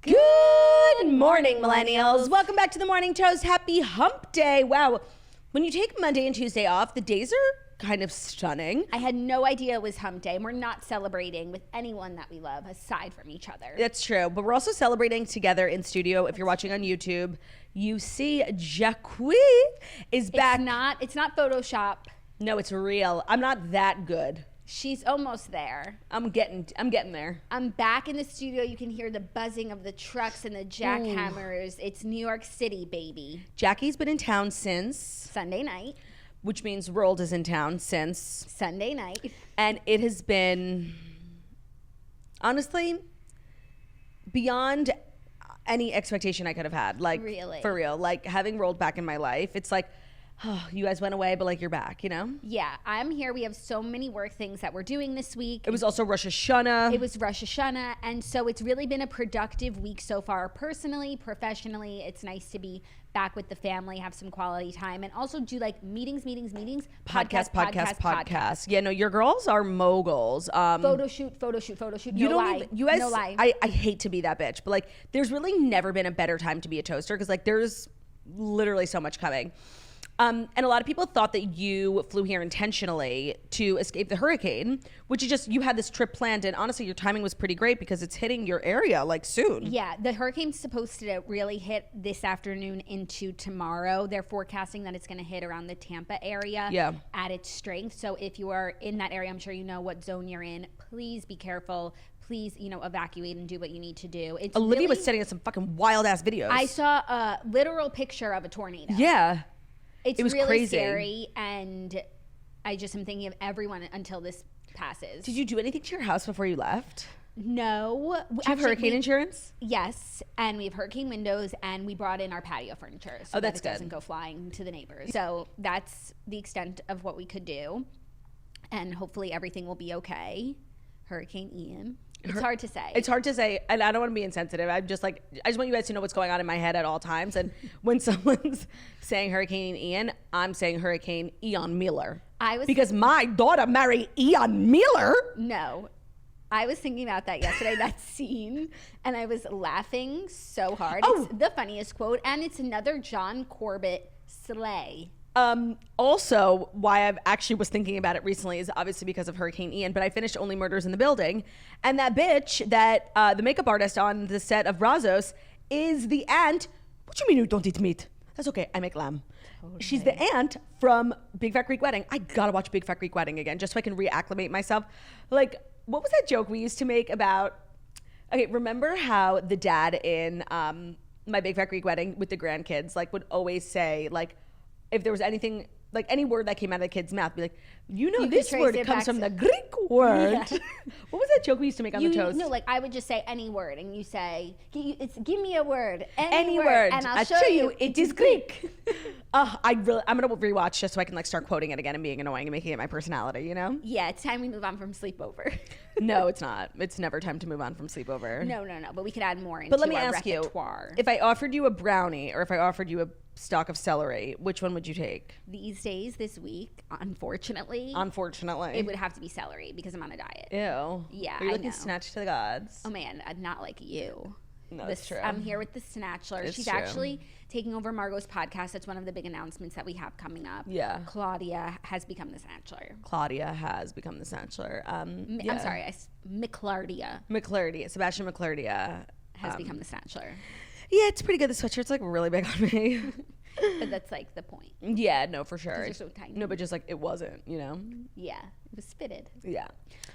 Good morning, millennials. Welcome back to the Morning Toast. Happy hump day. Wow. When you take Monday and Tuesday off, the days are kind of stunning. I had no idea it was hump day, and we're not celebrating with anyone that we love aside from each other. That's true, but we're also celebrating together in studio. If you're watching on YouTube, you see Jacqui is back. It's not Photoshop. No, it's real. I'm not that good. She's almost there. I'm getting there. I'm back in the studio. You can hear the buzzing of the trucks and the jackhammers. It's New York City, baby. Jackie's been in town since Sunday night. Which means Rold is in town since Sunday night. And it has been, honestly, beyond any expectation I could have had. Like, really? For real. Like, having Rold back in my life, it's like, oh, you guys went away, but like you're back, you know? Yeah, I'm here. We have so many work things that we're doing this week. It was also Rosh Hashanah. It was Rosh Hashanah. And so it's really been a productive week so far, personally, professionally. It's nice to be back with the family, have some quality time, and also do like meetings, podcast. Yeah, no, your girls are moguls. Photo shoot. No lie. I hate to be that bitch, but like there's really never been a better time to be a toaster because like there's literally so much coming. And a lot of people thought that you flew here intentionally to escape the hurricane, which is just, you had this trip planned, and honestly, your timing was pretty great because it's hitting your area like soon. Yeah, the hurricane's supposed to really hit this afternoon into tomorrow. They're forecasting that it's going to hit around the Tampa area at its strength. So if you are in that area, I'm sure you know what zone you're in. Please be careful. Please, evacuate and do what you need to do. Olivia was sending us some fucking wild ass videos. I saw a literal picture of a tornado. Yeah. It was really crazy. Scary, and I just am thinking of everyone until this passes. Did you do anything to your house before you left? No. Do you have hurricane insurance? Yes, and we have hurricane windows, and we brought in our patio furniture so that's that it doesn't go flying to the neighbors. So that's the extent of what we could do, and hopefully everything will be okay. Hurricane Ian. It's hard to say. It's hard to say, and I don't want to be insensitive. I just want you guys to know what's going on in my head at all times. And when someone's saying Hurricane Ian, I'm saying Hurricane Ian Miller. Because my daughter married Ian Miller. No. I was thinking about that yesterday, that scene, and I was laughing so hard. Oh. It's the funniest quote, and it's another John Corbett slay. Also, why I've actually was thinking about it recently is obviously because of Hurricane Ian, but I finished Only Murders in the Building, and that bitch that the makeup artist on the set of Brazos is the aunt. What do you mean you don't eat meat? That's okay, I make lamb. Totally. She's the aunt from Big Fat Greek Wedding. I gotta watch Big Fat Greek Wedding again just so I can reacclimate myself. Like, what was that joke we used to make about, okay, remember how the dad in My Big Fat Greek Wedding with the grandkids like would always say like, if there was anything, like any word that came out of the kid's mouth, be like, this word comes from the Greek word. Yeah. What was that joke we used to make on the toast? No, like I would just say any word, and you say, give me a word. Any word. And I'll show you it is Greek. I'm going to rewatch just so I can like start quoting it again and being annoying and making it my personality, you know? Yeah, it's time we move on from sleepover. No, it's not. It's never time to move on from sleepover. No. But we could add more into But let me our ask repertoire. You, if I offered you a brownie or if I offered you a stalk of celery, which one would you take? These days, this week, unfortunately, it would have to be celery because I'm on a diet. Ew. Yeah, Are you looking snatched to the gods? Oh man, not like you. No, that's true. I'm here with the Snatchler. She's true. Actually taking over Margot's podcast. That's one of the big announcements that we have coming up. Yeah. Claudia has become the Snatchler. I'm sorry, McClardia. Sebastian McClardia has become the Snatchler. Yeah, it's pretty good. The sweatshirt's like really big on me. But that's like the point. Yeah, no, for sure. You're so tiny. No, but just like it wasn't, you know? Yeah, it was fitted. Yeah.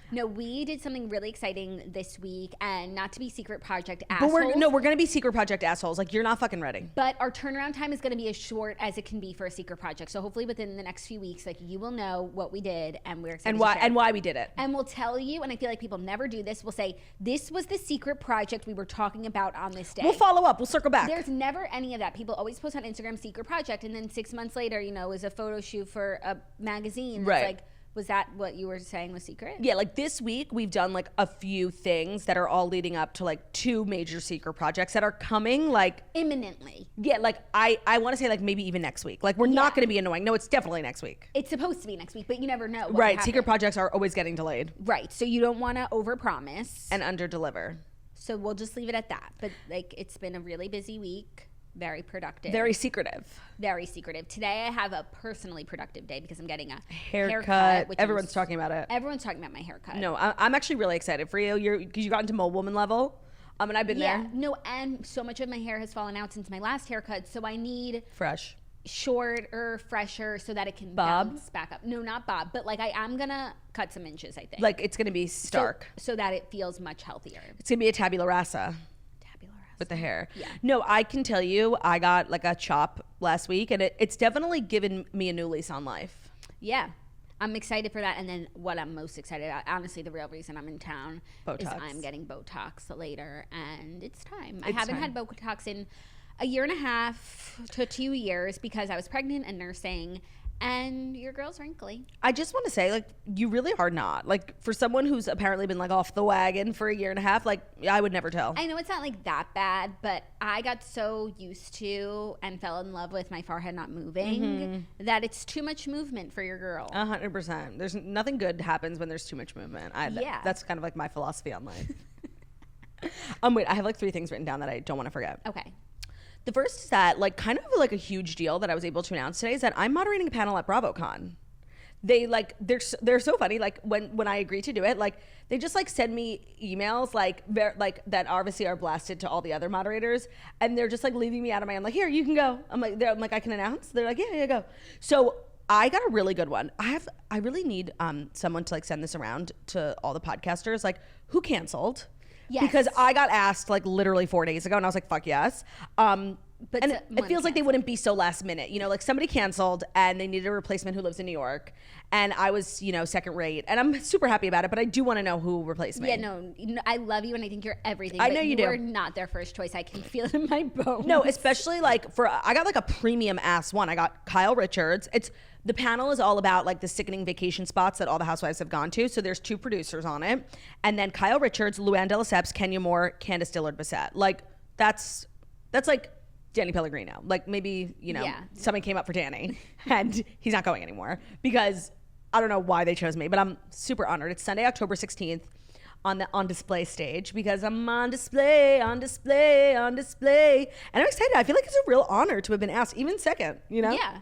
No, we did something really exciting this week, and not to be secret project assholes. But we're going to be secret project assholes. Like, you're not fucking ready. But our turnaround time is going to be as short as it can be for a secret project. So hopefully within the next few weeks, like, you will know what we did, and we're excited and why we did it. And we'll tell you, and I feel like people never do this, we'll say, this was the secret project we were talking about on this day. We'll follow up. We'll circle back. There's never any of that. People always post on Instagram secret project, and then 6 months later, it was a photo shoot for a magazine. Right. It's like, was that what you were saying was secret? Yeah, like this week we've done like a few things that are all leading up to like 2 major secret projects that are coming like imminently. Yeah, like I want to say like maybe even next week. Like we're not going to be annoying. No, it's definitely next week. It's supposed to be next week, but you never know. Right, secret projects are always getting delayed. Right, so you don't want to overpromise and underdeliver. So we'll just leave it at that. But like, it's been a really busy week. Very productive. Very secretive. Very secretive. Today I have a personally productive day because I'm getting a haircut. Everyone's talking about it. Everyone's talking about my haircut. No, I'm actually really excited for you. Because you got into mole woman level. And I've been there. No, and so much of my hair has fallen out since my last haircut. So I need fresh, shorter, fresher, so that it can bounce back up. No, not bob, but like I'm gonna cut some inches. I think like it's gonna be stark, so that it feels much healthier. It's gonna be a tabula rasa. With the hair. Yeah. No, I can tell you, I got like a chop last week, and it's definitely given me a new lease on life. Yeah. I'm excited for that. And then what I'm most excited about, honestly, the real reason I'm in town is I'm getting Botox later, and it's time. I haven't had Botox in a year and a half to 2 years because I was pregnant and nursing. And your girl's wrinkly. I just want to say, like, you really are not. Like, for someone who's apparently been, like, off the wagon for a year and a half, like, I would never tell. I know it's not, like, that bad, but I got so used to and fell in love with my forehead not moving that it's too much movement for your girl. 100%. There's nothing good happens when there's too much movement. That's kind of, like, my philosophy on life. Wait, I have, like, 3 things written down that I don't want to forget. Okay. The first is that, like, kind of like a huge deal that I was able to announce today is that I'm moderating a panel at BravoCon. They're so funny. Like, when I agreed to do it, like, they just like send me emails like that obviously are blasted to all the other moderators, and they're just like leaving me out of my own. Like, here, you can go. I'm like, I can announce. They're like, yeah, go. So I got a really good one. I really need someone to like send this around to all the podcasters. Like, who canceled? Yes. Because I got asked like literally 4 days ago, and I was like, fuck yes. But it feels like they wouldn't be so last minute. You know, like somebody canceled and they needed a replacement who lives in New York, and I was, you know, second rate, and I'm super happy about it, but I do want to know who replaced me. Yeah, no, I love you and I think you're everything. I know you do. You are not their first choice. I can feel it in my bones. No, especially like I got like a premium ass one. I got Kyle Richards. The panel is all about like the sickening vacation spots that all the housewives have gone to. So there's 2 producers on it. And then Kyle Richards, Luann de Lesseps, Kenya Moore, Candace Dillard-Bissett. Like that's like Danny Pellegrino. Like maybe, you know, somebody came up for Danny and he's not going anymore because I don't know why they chose me, but I'm super honored. It's Sunday, October 16th on the On Display stage because I'm on display. And I'm excited. I feel like it's a real honor to have been asked, even second, you know? Yeah.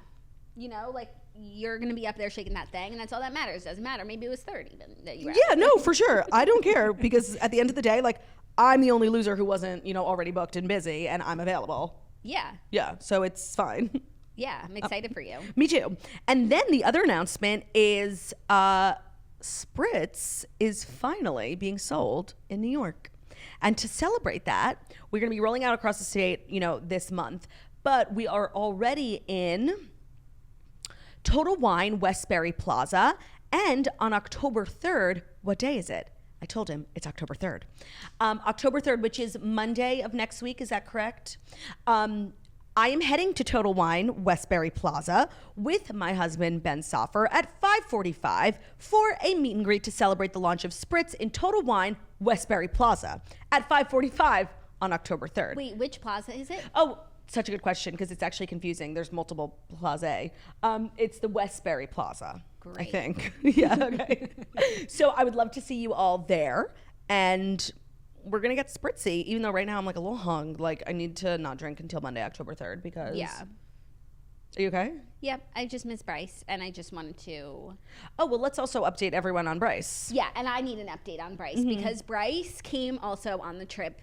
You know, like, you're going to be up there shaking that thing, and that's all that matters. Doesn't matter. Maybe it was third even that you were Yeah, no, for sure. I don't care because at the end of the day, like, I'm the only loser who wasn't, you know, already booked and busy, and I'm available. Yeah. Yeah, so it's fine. Yeah, I'm excited for you. Me too. And then the other announcement is Spritz is finally being sold in New York. And to celebrate that, we're going to be rolling out across the state, you know, this month. But we are already in Total Wine Westbury Plaza, and on October 3rd, what day is it? I told him it's October 3rd. October 3rd, which is Monday of next week, is that correct? I am heading to Total Wine Westbury Plaza with my husband, Ben Soffer, at 5:45 for a meet and greet to celebrate the launch of Spritz in Total Wine Westbury Plaza at 5:45 on October 3rd. Wait, which plaza is it? Oh, such a good question because it's actually confusing. There's multiple plaza. It's the Westbury Plaza. Great. I think. Yeah, okay. So I would love to see you all there, and we're going to get spritzy, even though right now I'm like a little hung. Like, I need to not drink until Monday, October 3rd because... Yeah. Are you okay? Yep. I just miss Bryce, and I just wanted to... Oh, well, let's also update everyone on Bryce. Yeah, and I need an update on Bryce because Bryce came also on the trip,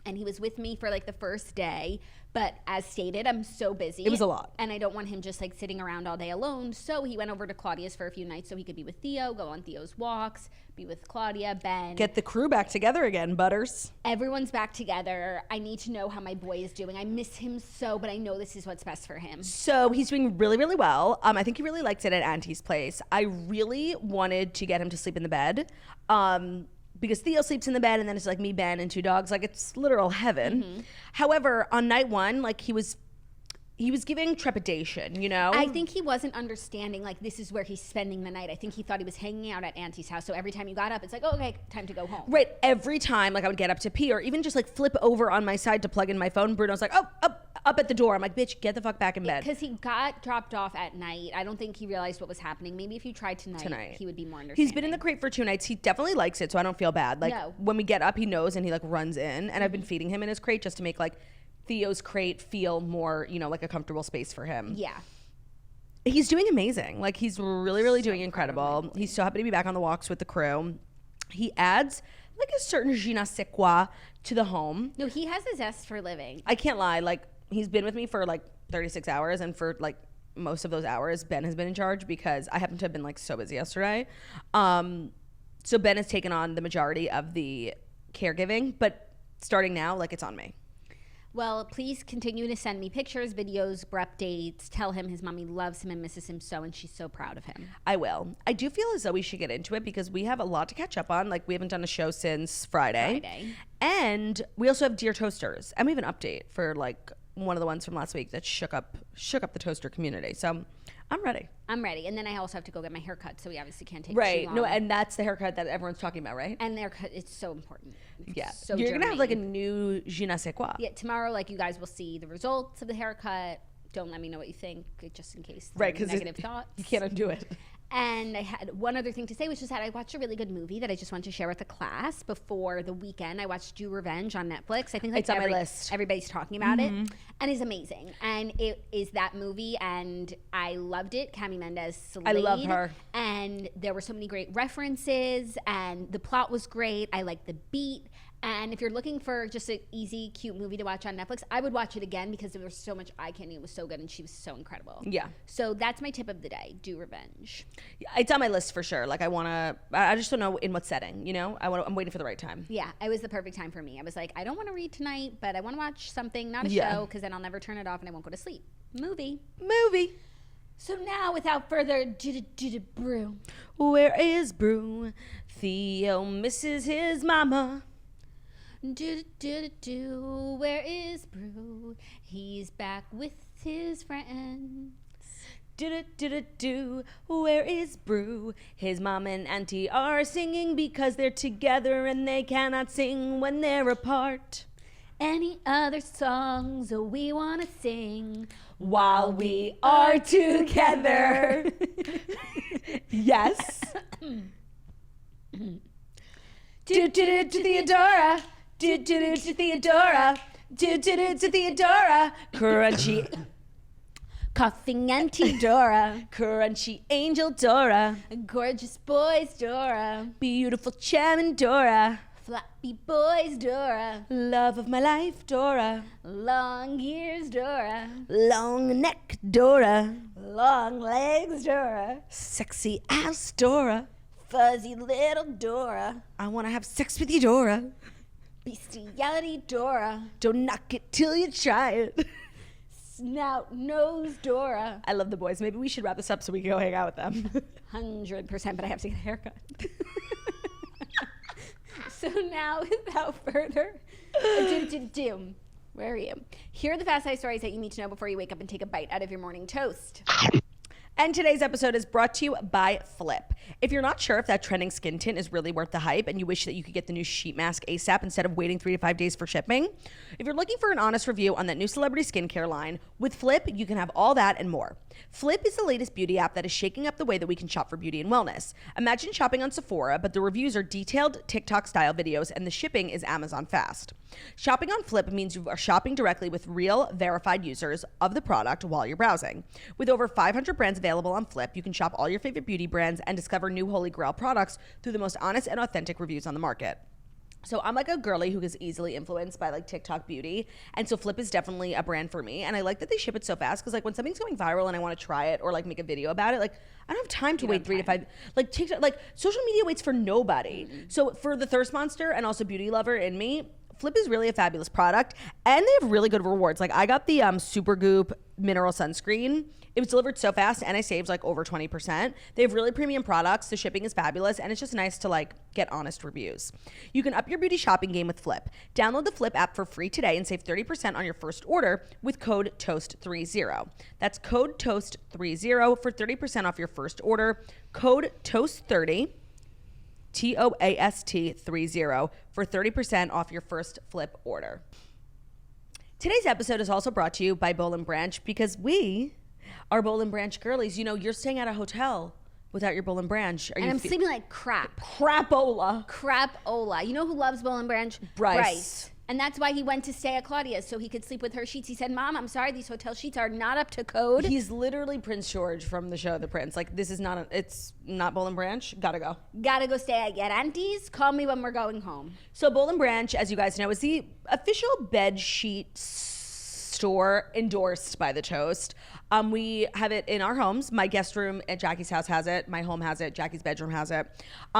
and he was with me for like the first day. But as stated, I'm so busy. It was a lot. And I don't want him just like sitting around all day alone. So he went over to Claudia's for a few nights so he could be with Theo, go on Theo's walks, be with Claudia, Ben. Get the crew back together again, Butters. Everyone's back together. I need to know how my boy is doing. I miss him so, but I know this is what's best for him. So he's doing really, really well. I think he really likes it at Auntie's place. I really wanted to get him to sleep in the bed. Because Theo sleeps in the bed, and then it's like me, Ben, and 2 dogs. Like, it's literal heaven. However, on night 1, like, he was giving trepidation, you know? I think he wasn't understanding, like, this is where he's spending the night. I think he thought he was hanging out at Auntie's house. So every time you got up, it's like, oh, okay, time to go home. Right. Every time, like, I would get up to pee or even just, like, flip over on my side to plug in my phone, Bruno's like, oh, up at the door. I'm like, bitch, get the fuck back in bed. Because he got dropped off at night. I don't think he realized what was happening. Maybe if you tried tonight, he would be more understanding. He's been in the crate for 2 nights. He definitely likes it, so I don't feel bad. Like, when we get up, he knows, and he, like, runs in. And I've been feeding him in his crate just to make, like, Theo's crate feel more, you know, like a comfortable space for him. Yeah. He's doing amazing. Like, he's really, really doing incredible. He's so happy to be back on the walks with the crew. He adds, like, a certain je ne sais quoi to the home. No, he has a zest for living. I can't lie. Like, he's been with me for, like, 36 hours. And for, like, most of those hours, Ben has been in charge because I happen to have been, like, so busy yesterday. So Ben has taken on the majority of the caregiving. But starting now, like, it's on me. Well, please continue to send me pictures, videos, updates. Tell him his mommy loves him and misses him so, and she's so proud of him. I will. I do feel as though we should get into it because we have a lot to catch up on. Like, we haven't done a show since Friday. And we also have Dear Toasters. And we have an update for, like, one of the ones from last week that shook up the toaster community. So I'm ready. And then I also have to go get my hair cut, so we obviously can't take too long. No, and that's the haircut that everyone's talking about, right? And the haircut, it's so important. So you're going to have, like, a new je ne sais quoi. Yeah, tomorrow, like, you guys will see the results of the haircut. Don't let me know what you think, just in case. Right, because negative thoughts. You can't undo it. And I had one other thing to say, which is that I watched a really good movie that I just wanted to share with the class before the weekend. I watched Do Revenge on Netflix. I think, like, it's on my list. Everybody's talking about it, and it's amazing. And it is that movie, and I loved it. Cami Mendes, Slade, I love her. And there were so many great references, and the plot was great. I liked the beat. And if you're looking for just an easy, cute movie to watch on Netflix, I would watch it again because there was so much eye candy. It was so good, and she was so incredible. Yeah. So that's my tip of the day: Do Revenge. It's on my list for sure. Like, I just don't know in what setting. You know, I'm waiting for the right time. Yeah, it was the perfect time for me. I was like, I don't want to read tonight, but I want to watch something, not a show, because then I'll never turn it off and I won't go to sleep. Movie. So now, without further ado, brew. Where is Brew? Theo misses his mama. Where is Brew? He's back with his friends. Where is Brew? His mom and auntie are singing because they're together and they cannot sing when they're apart. Any other songs we want to sing while we are together? Yes. Theodora. Theodora. Theodora. Crunchy. Coughing Auntie Dora. Crunchy Angel Dora. Gorgeous boys Dora. Beautiful charming Dora. Flappy boys Dora. Love of my life Dora. Long ears Dora. Long neck Dora. Long legs Dora. Sexy ass Dora. Fuzzy little Dora. I want to have sex with you Dora. Bestiality Dora. Don't knock it till you try it. Snout nose Dora. I love the boys. Maybe we should wrap this up so we can go hang out with them. 100%, but I have to get a haircut. So now, without further ado, where are you? Here are the fast life stories that you need to know before you wake up and take a bite out of your morning toast. And today's episode is brought to you by Flip. If you're not sure if that trending skin tint is really worth the hype and you wish that you could get the new sheet mask ASAP instead of waiting 3 to 5 days for shipping, if you're looking for an honest review on that new celebrity skincare line, with Flip, you can have all that and more. Flip is the latest beauty app that is shaking up the way that we can shop for beauty and wellness. Imagine shopping on Sephora, but the reviews are detailed TikTok-style videos and the shipping is Amazon fast. Shopping on Flip means you are shopping directly with real, verified users of the product while you're browsing. With over 500 brands available on Flip, you can shop all your favorite beauty brands and discover new Holy Grail products through the most honest and authentic reviews on the market. So I'm like a girly who gets easily influenced by like TikTok beauty. And so Flip is definitely a brand for me. And I like that they ship it so fast because like when something's going viral and I want to try it or like make a video about it, like I don't have time to wait 3 to 5. Like TikTok, like social media waits for nobody. Mm-hmm. So for the thirst monster and also beauty lover in me, Flip is really a fabulous product and they have really good rewards. Like I got the Supergoop mineral sunscreen. It was delivered so fast and I saved like over 20%. They have really premium products. The shipping is fabulous and it's just nice to like get honest reviews. You can up your beauty shopping game with Flip. Download the Flip app for free today and save 30% on your first order with code TOAST30. That's code TOAST30 for 30% off your first order. Code TOAST30. TOAST30 for 30% off your first Flip order. Today's episode is also brought to you by Boll and Branch because we are Boll and Branch girlies. You know, you're staying at a hotel without your Boll and Branch. And I'm sleeping like crap. Crapola. Crapola. You know who loves Boll and Branch? Bryce. And that's why he went to stay at Claudia's so he could sleep with her sheets. He said, Mom, I'm sorry, these hotel sheets are not up to code. He's literally Prince George from the show The Prince. Like, this is not, it's not Boll and Branch. Gotta go. Gotta go stay at your auntie's. Call me when we're going home. So Boll and Branch, as you guys know, is the official bed sheet store endorsed by the Toast. We have it in our homes. My guest room at Jackie's house has it. My home has it. Jackie's bedroom has it.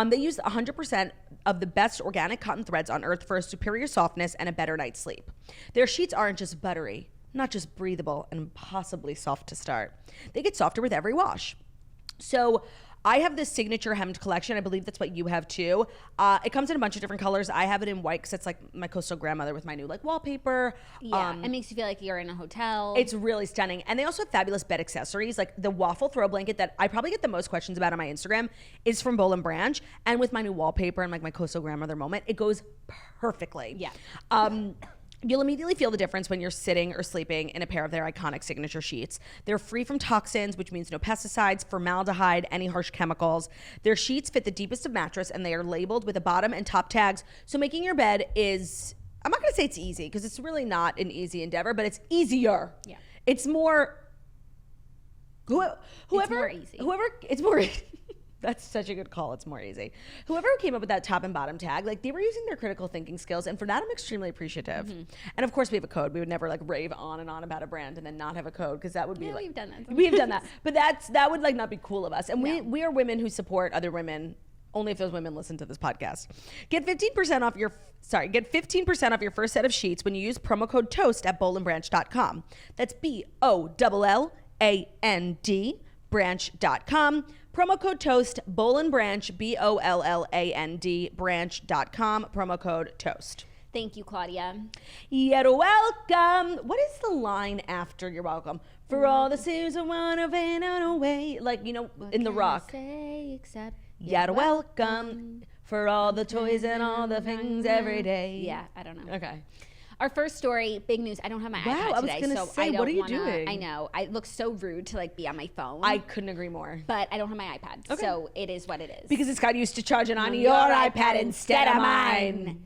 They use 100% of the best organic cotton threads on earth for a superior softness and a better night's sleep. Their sheets aren't just buttery, not just breathable and impossibly soft to start. They get softer with every wash. So I have this signature hemmed collection. I believe that's what you have too. It comes in a bunch of different colors. I have it in white because it's like my coastal grandmother with my new like wallpaper. Yeah, it makes you feel like you're in a hotel. It's really stunning. And they also have fabulous bed accessories. Like the waffle throw blanket that I probably get the most questions about on my Instagram is from Boll and Branch. And with my new wallpaper and like my coastal grandmother moment, it goes perfectly. Yeah. You'll immediately feel the difference when you're sitting or sleeping in a pair of their iconic signature sheets. They're free from toxins, which means no pesticides, formaldehyde, any harsh chemicals. Their sheets fit the deepest of mattress, and they are labeled with the bottom and top tags. So making your bed is, I'm not going to say it's easy, because it's really not an easy endeavor, but it's easier. Yeah. It's more, whoever, it's more that's such a good call. It's more easy. Whoever came up with that top and bottom tag, like they were using their critical thinking skills. And for that, I'm extremely appreciative. Mm-hmm. And of course we have a code. We would never like rave on and on about a brand and then not have a code. Cause that would be we've done that. We've done that. But that would like not be cool of us. And we are women who support other women. Only if those women listen to this podcast. Get 15% off your first set of sheets when you use promo code TOAST at bollandbranch.com. That's BOLLAND branch.com. Promo code TOAST, Boll and Branch, BOLLAND branch.com. Promo code TOAST. Thank you, Claudia. You're welcome. What is the line after you're welcome? For all the sins I want to fade away. Like, you know, what in The Rock. Except you're welcome. For all the toys and all the things every day. Yeah, I don't know. Okay. Our first story, big news. I don't have my iPad today, I was gonna say, what are you doing? I know. It looks so rude to like be on my phone. I couldn't agree more. But I don't have my iPad, so it is what it is. Because it's got used to charging on your iPad instead of mine.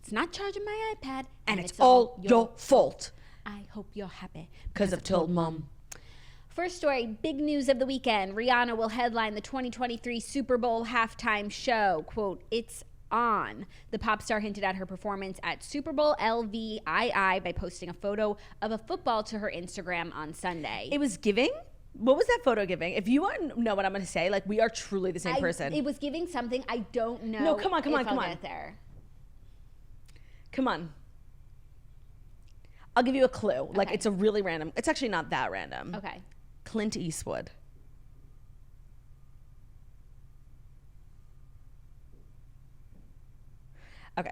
It's not charging my iPad, and it's all your fault. I hope you're happy because I've told Mom. First story, big news of the weekend. Rihanna will headline the 2023 Super Bowl halftime show. Quote, it's on. The pop star hinted at her performance at Super Bowl LVII by posting a photo of a football to her Instagram on Sunday. It was giving? What was that photo giving? If you want to know what I'm going to say, like we are truly the same person. It was giving something. I don't know. No, come on. Get there. Come on. I'll give you a clue. Okay. Like it's a really random. It's actually not that random. Okay. Clint Eastwood. Okay.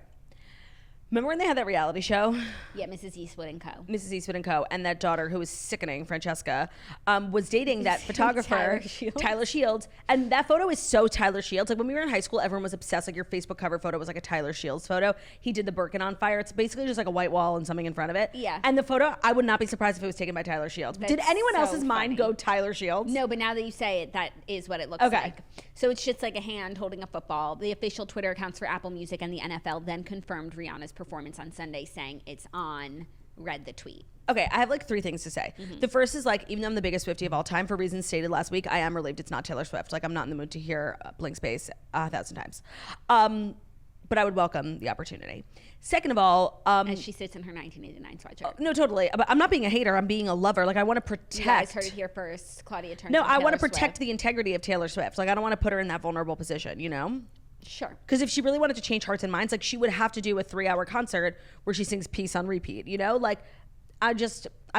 Remember when they had that reality show? Yeah, Mrs. Eastwood and Co. Mrs. Eastwood and Co. And that daughter who was sickening, Francesca, was dating that photographer, Tyler Shields. And that photo is so Tyler Shields. Like when we were in high school, everyone was obsessed. Like your Facebook cover photo was like a Tyler Shields photo. He did the Birkin on fire. It's basically just like a white wall and something in front of it. Yeah. And the photo, I would not be surprised if it was taken by Tyler Shields. Did anyone else's mind go Tyler Shields? No, but now that you say it, that is what it looks like. So it's just like a hand holding a football. The official Twitter accounts for Apple Music and the NFL then confirmed Rihanna's performance on Sunday, saying it's on. Read the tweet. Okay, I have like three things to say. Mm-hmm. The first is like, even though I'm the biggest Swiftie of all time, for reasons stated last week, I am relieved it's not Taylor Swift. Like I'm not in the mood to hear Blank Space 1,000 times. But I would welcome the opportunity. Second of all, as she sits in her 1989 sweatshirt. No, totally. But I'm not being a hater. I'm being a lover. Like I want to protect. You guys heard it here first. Claudia turned. No, I want to protect the integrity of Taylor Swift. Like I don't want to put her in that vulnerable position. You know. Sure. Because if she really wanted to change hearts and minds, like she would have to do a 3-hour concert where she sings Peace on repeat. You know, like I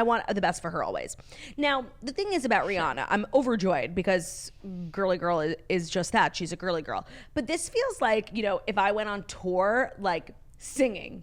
want the best for her always. Now, the thing is about Rihanna, I'm overjoyed because girly girl is just that. She's a girly girl. But this feels like, you know, if I went on tour, like singing.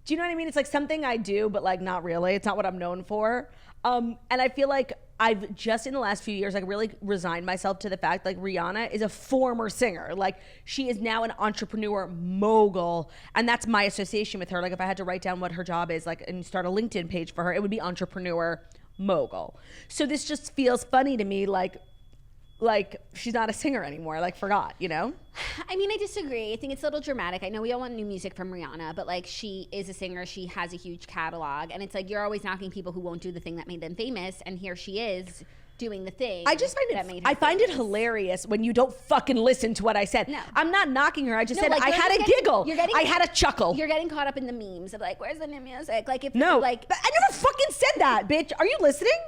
Do you know what I mean? It's like something I do, but like not really. It's not what I'm known for. And I feel like I've just in the last few years like really resigned myself to the fact like Rihanna is a former singer. Like she is now an entrepreneur mogul, and that's my association with her. Like if I had to write down what her job is like and start a LinkedIn page for her, it would be entrepreneur mogul. So this just feels funny to me, like she's not a singer anymore, like forgot, you know? I mean, I disagree. I think it's a little dramatic. I know we all want new music from Rihanna, but like she is a singer, she has a huge catalog, and it's like you're always knocking people who won't do the thing that made them famous, and here she is doing the thing. I just find it hilarious when you don't fucking listen to what I said. No. I'm not knocking her. I just said I had a giggle. I had a chuckle. You're getting caught up in the memes of like, where's the new music? Like if no, like I never fucking said that, bitch. Are you listening?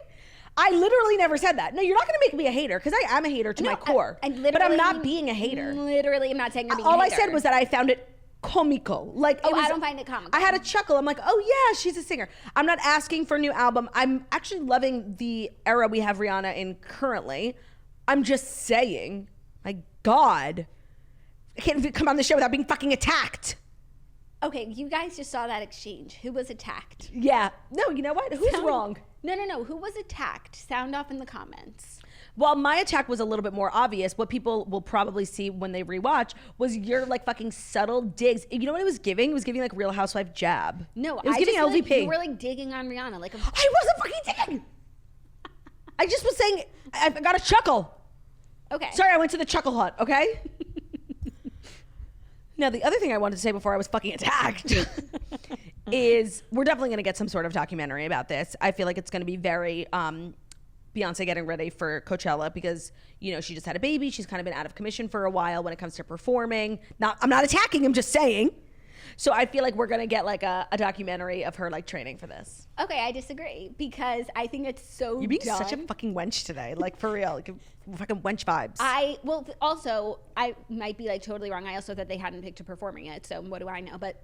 I literally never said that. No, you're not going to make me a hater because I am a hater to my core. But I'm not being a hater. Literally, I'm not saying you're being a hater. All I said was that I found it comical. Like, I don't find it comical. I had a chuckle. I'm like, oh yeah, she's a singer. I'm not asking for a new album. I'm actually loving the era we have Rihanna in currently. I'm just saying, my God, I can't come on the show without being fucking attacked. Okay, you guys just saw that exchange. Who was attacked? Yeah. No, you know what? Who's wrong? No. Who was attacked? Sound off in the comments. Well, my attack was a little bit more obvious. What people will probably see when they rewatch was your like fucking subtle digs. You know what it was giving? It was giving like Real Housewife jab. No, it was giving LVP. Like, you were like digging on Rihanna. Like I wasn't fucking digging. I just was saying I got a chuckle. Okay. Sorry, I went to the chuckle hut. Okay. Now, the other thing I wanted to say before I was fucking attacked is we're definitely going to get some sort of documentary about this. I feel like it's going to be very Beyonce getting ready for Coachella because, you know, she just had a baby. She's kind of been out of commission for a while when it comes to performing. I'm not attacking, I'm just saying. So I feel like we're going to get like a documentary of her like training for this. Okay, I disagree because I think it's so You're being such a fucking wench today. Like for real. Like, fucking wench vibes. Also, I might be like totally wrong. I also thought they hadn't picked a performing it. So what do I know? But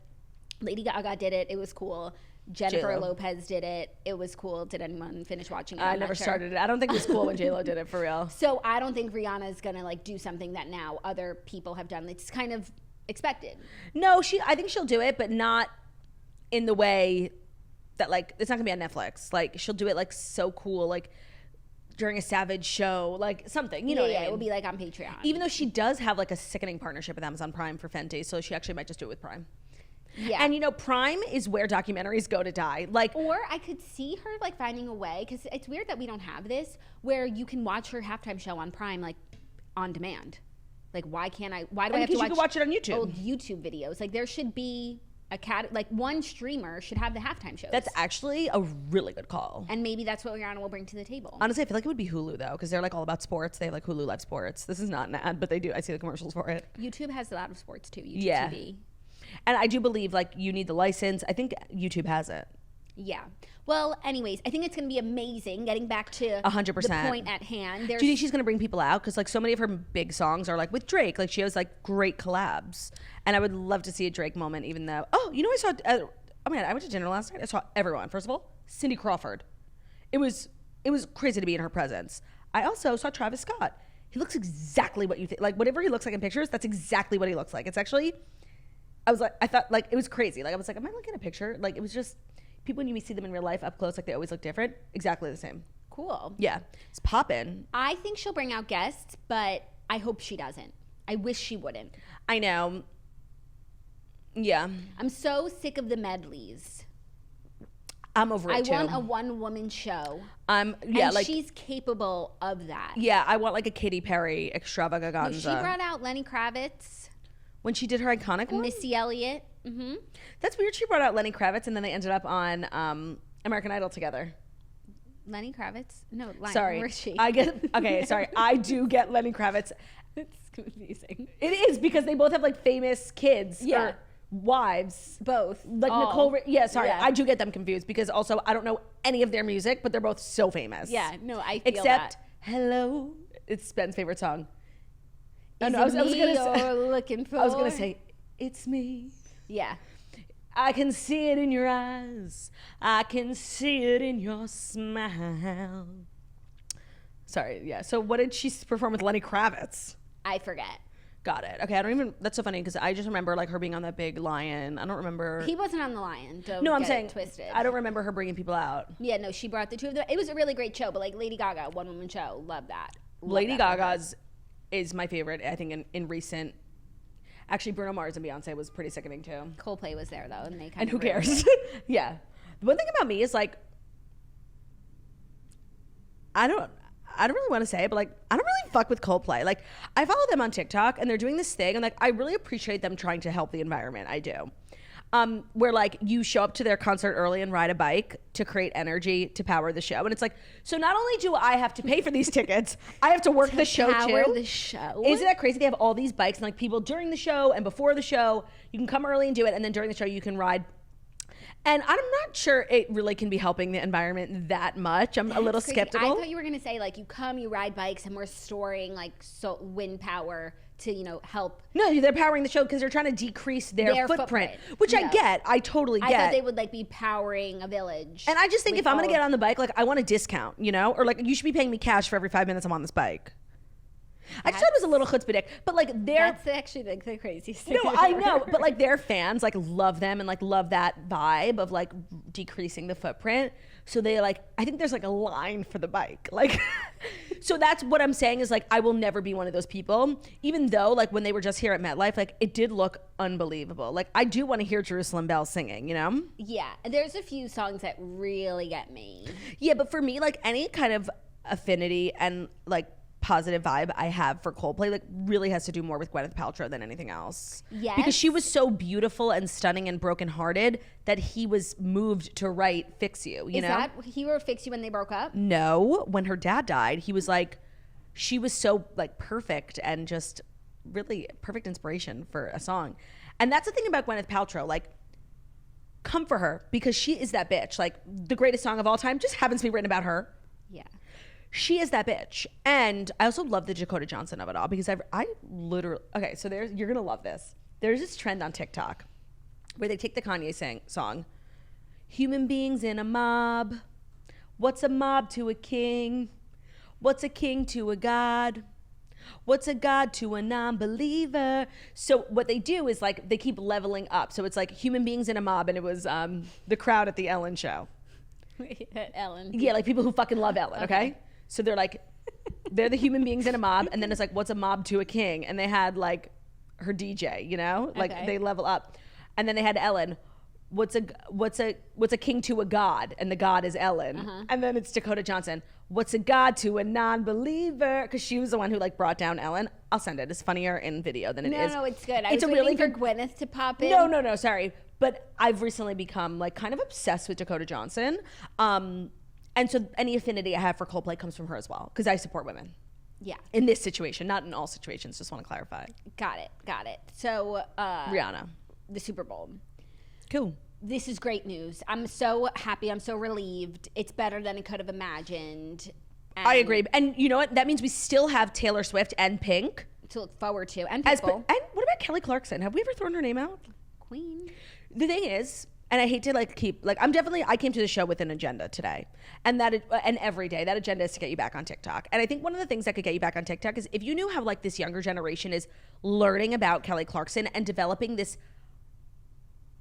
Lady Gaga did it. It was cool. Jennifer J-Lo. Lopez did it. It was cool. Did anyone finish watching it? I never started it. I don't think it was cool when J-Lo did it for real. So I don't think Rihanna is going to like do something that now other people have done. It's kind of expected. No, I think she'll do it, but not in the way that like it's not gonna be on Netflix. Like she'll do it like so cool, like during a Savage show, like something. You know what I mean? It will be like on Patreon. Even though she does have like a sickening partnership with Amazon Prime for Fenty, so she actually might just do it with Prime. Yeah. And you know, Prime is where documentaries go to die. Like, or I could see her like finding a way, because it's weird that we don't have this, where you can watch her halftime show on Prime like on demand. Like, why can't I? Why do I have to watch? You can watch it on YouTube. Old YouTube videos. Like, there should be like one streamer should have the halftime shows. That's actually a really good call. And maybe that's what Rihanna will bring to the table. Honestly, I feel like it would be Hulu though, because they're like all about sports. They have like Hulu Live Sports. This is not an ad, but they do. I see the commercials for it. YouTube has a lot of sports too. YouTube TV. And I do believe like you need the license. I think YouTube has it. Yeah. Well, anyways, I think it's going to be amazing getting back to 100%. The point at hand. Do you think she's going to bring people out? Because like so many of her big songs are like with Drake. Like she has like great collabs. And I would love to see a Drake moment, even though, I saw, I went to dinner last night. I saw everyone. First of all, Cindy Crawford. It was crazy to be in her presence. I also saw Travis Scott. He looks exactly what you think. Like whatever he looks like in pictures, that's exactly what he looks like. It's actually, I thought like, it was crazy. Like I was like, am I looking at a picture? Like it was just, people, when you see them in real life up close, like they always look different. Exactly the same. Cool. Yeah. It's poppin'. I think she'll bring out guests, but I hope she doesn't. I wish she wouldn't. I know. Yeah. I'm so sick of the medleys. I'm over it too. I want a one-woman show. And like she's capable of that. Yeah, I want like a Katy Perry extravaganza. She brought out Lenny Kravitz. When she did her iconic one? Missy Elliott. Mm-hmm. That's weird. She brought out Lenny Kravitz and then they ended up on American Idol together. Lenny Kravitz? No, sorry. Where's she? Sorry. I do get Lenny Kravitz. It's confusing. It is because they both have like famous kids. Yeah. Or wives. Both. Like Nicole. I do get them confused because also I don't know any of their music, but they're both so famous. Yeah, no, I feel Except, that. Hello. It's Ben's favorite song. I was gonna say, it's me. Yeah. I can see it in your eyes. I can see it in your smile. Sorry, yeah. So what did she perform with Lenny Kravitz? I forget. Got it. Okay, I don't even. That's so funny because I just remember like her being on that big lion. I don't remember. He wasn't on the lion. No, I'm saying twisted. I don't remember her bringing people out. Yeah, no, she brought the two of them. It was a really great show, but like Lady Gaga, one woman show, love that. Lady Gaga's is my favorite. I think in recent. Actually, Bruno Mars and Beyonce was pretty sickening too. Coldplay was there though, and they kind and of. Who cares? Yeah. The one thing about me is like, I don't really want to say it, but like, I don't really fuck with Coldplay. Like, I follow them on TikTok and they're doing this thing and like, I really appreciate them trying to help the environment. I do. Where like you show up to their concert early and ride a bike to create energy to power the show. And it's like, so not only do I have to pay for these tickets, I have to work the show too. Power the show. Isn't that crazy? They have all these bikes and like people during the show and before the show, you can come early and do it. And then during the show you can ride. And I'm not sure it really can be helping the environment that much. I'm a little skeptical. I thought you were going to say like you come, you ride bikes, and we're storing like wind power to, you know, help. No, they're powering the show because they're trying to decrease their footprint. Which I get. I totally get. I thought they would like be powering a village. And I just think if I'm going to get on the bike, like I want a discount, you know? Or like you should be paying me cash for every 5 minutes I'm on this bike. I just thought it was a little chutzpahdik, but like that's actually like the craziest thing. No, I know, but like their fans like love them and like love that vibe of like decreasing the footprint. So they like, I think there's like a line for the bike, like. So that's what I'm saying is like I will never be one of those people. Even though like when they were just here at MetLife, like it did look unbelievable. Like I do want to hear Jerusalem Bell singing, you know? Yeah, there's a few songs that really get me. Yeah, but for me, like any kind of affinity and like positive vibe I have for Coldplay like really has to do more with Gwyneth Paltrow than anything else. Yes. Because she was so beautiful and stunning and brokenhearted that he was moved to write Fix You, you know? Is that he wrote Fix You when they broke up? No, when her dad died, he was like, she was so like perfect and just really perfect inspiration for a song. And that's the thing about Gwyneth Paltrow, like come for her because she is that bitch. Like the greatest song of all time just happens to be written about her. Yeah. She is that bitch. And I also love the Dakota Johnson of it all because I literally, okay, so you're going to love this. There's this trend on TikTok where they take the Kanye song, human beings in a mob. What's a mob to a king? What's a king to a god? What's a god to a non-believer? So what they do is like they keep leveling up. So it's like human beings in a mob, and it was the crowd at the Ellen show. Ellen. Yeah, like people who fucking love Ellen, okay? So they're like, they're the human beings in a mob, and then it's like, what's a mob to a king? And they had like her DJ, you know? Like they level up. And then they had Ellen. What's a king to a god? And the god is Ellen. And then it's Dakota Johnson. What's a god to a non-believer? Because she was the one who like brought down Ellen. I'll send it. It's funnier in video than it is. No, it's good. It's a really good Gwyneth to pop in. No, sorry. But I've recently become like kind of obsessed with Dakota Johnson. And so any affinity I have for Coldplay comes from her as well. Because I support women. Yeah. In this situation, not in all situations. Just want to clarify. Got it. So Rihanna. The Super Bowl. Cool. This is great news. I'm so happy. I'm so relieved. It's better than I could have imagined. And I agree. And you know what? That means we still have Taylor Swift and Pink to look forward to. And people. And what about Kelly Clarkson? Have we ever thrown her name out? Queen. The thing is, and I hate to like keep like I came to the show with an agenda today, and every day that agenda is to get you back on TikTok. And I think one of the things that could get you back on TikTok is if you knew how like this younger generation is learning about Kelly Clarkson and developing this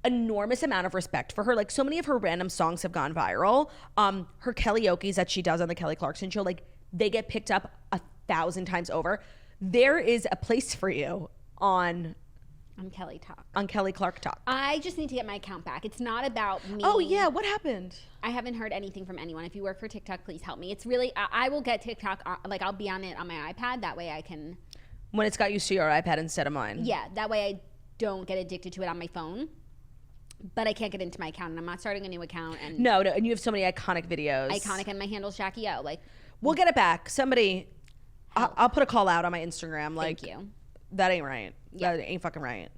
enormous amount of respect for her. Like so many of her random songs have gone viral. Her karaoke's that she does on the Kelly Clarkson show, like they get picked up 1,000 times over. There is a place for you on Kelly Talk. On Kelly Clark Talk. I just need to get my account back. It's not about me. Oh yeah, what happened? I haven't heard anything from anyone. If you work for TikTok, please help me. It's really, I will get TikTok, like I'll be on it on my iPad. That way I can. When it's got used to your iPad instead of mine. Yeah, that way I don't get addicted to it on my phone. But I can't get into my account, and I'm not starting a new account. And no, and you have so many iconic videos. And my handle's Jackie O. Like, we'll get it back. Somebody, I'll put a call out on my Instagram. Like, thank you. That ain't right. Yeah. That ain't fucking right.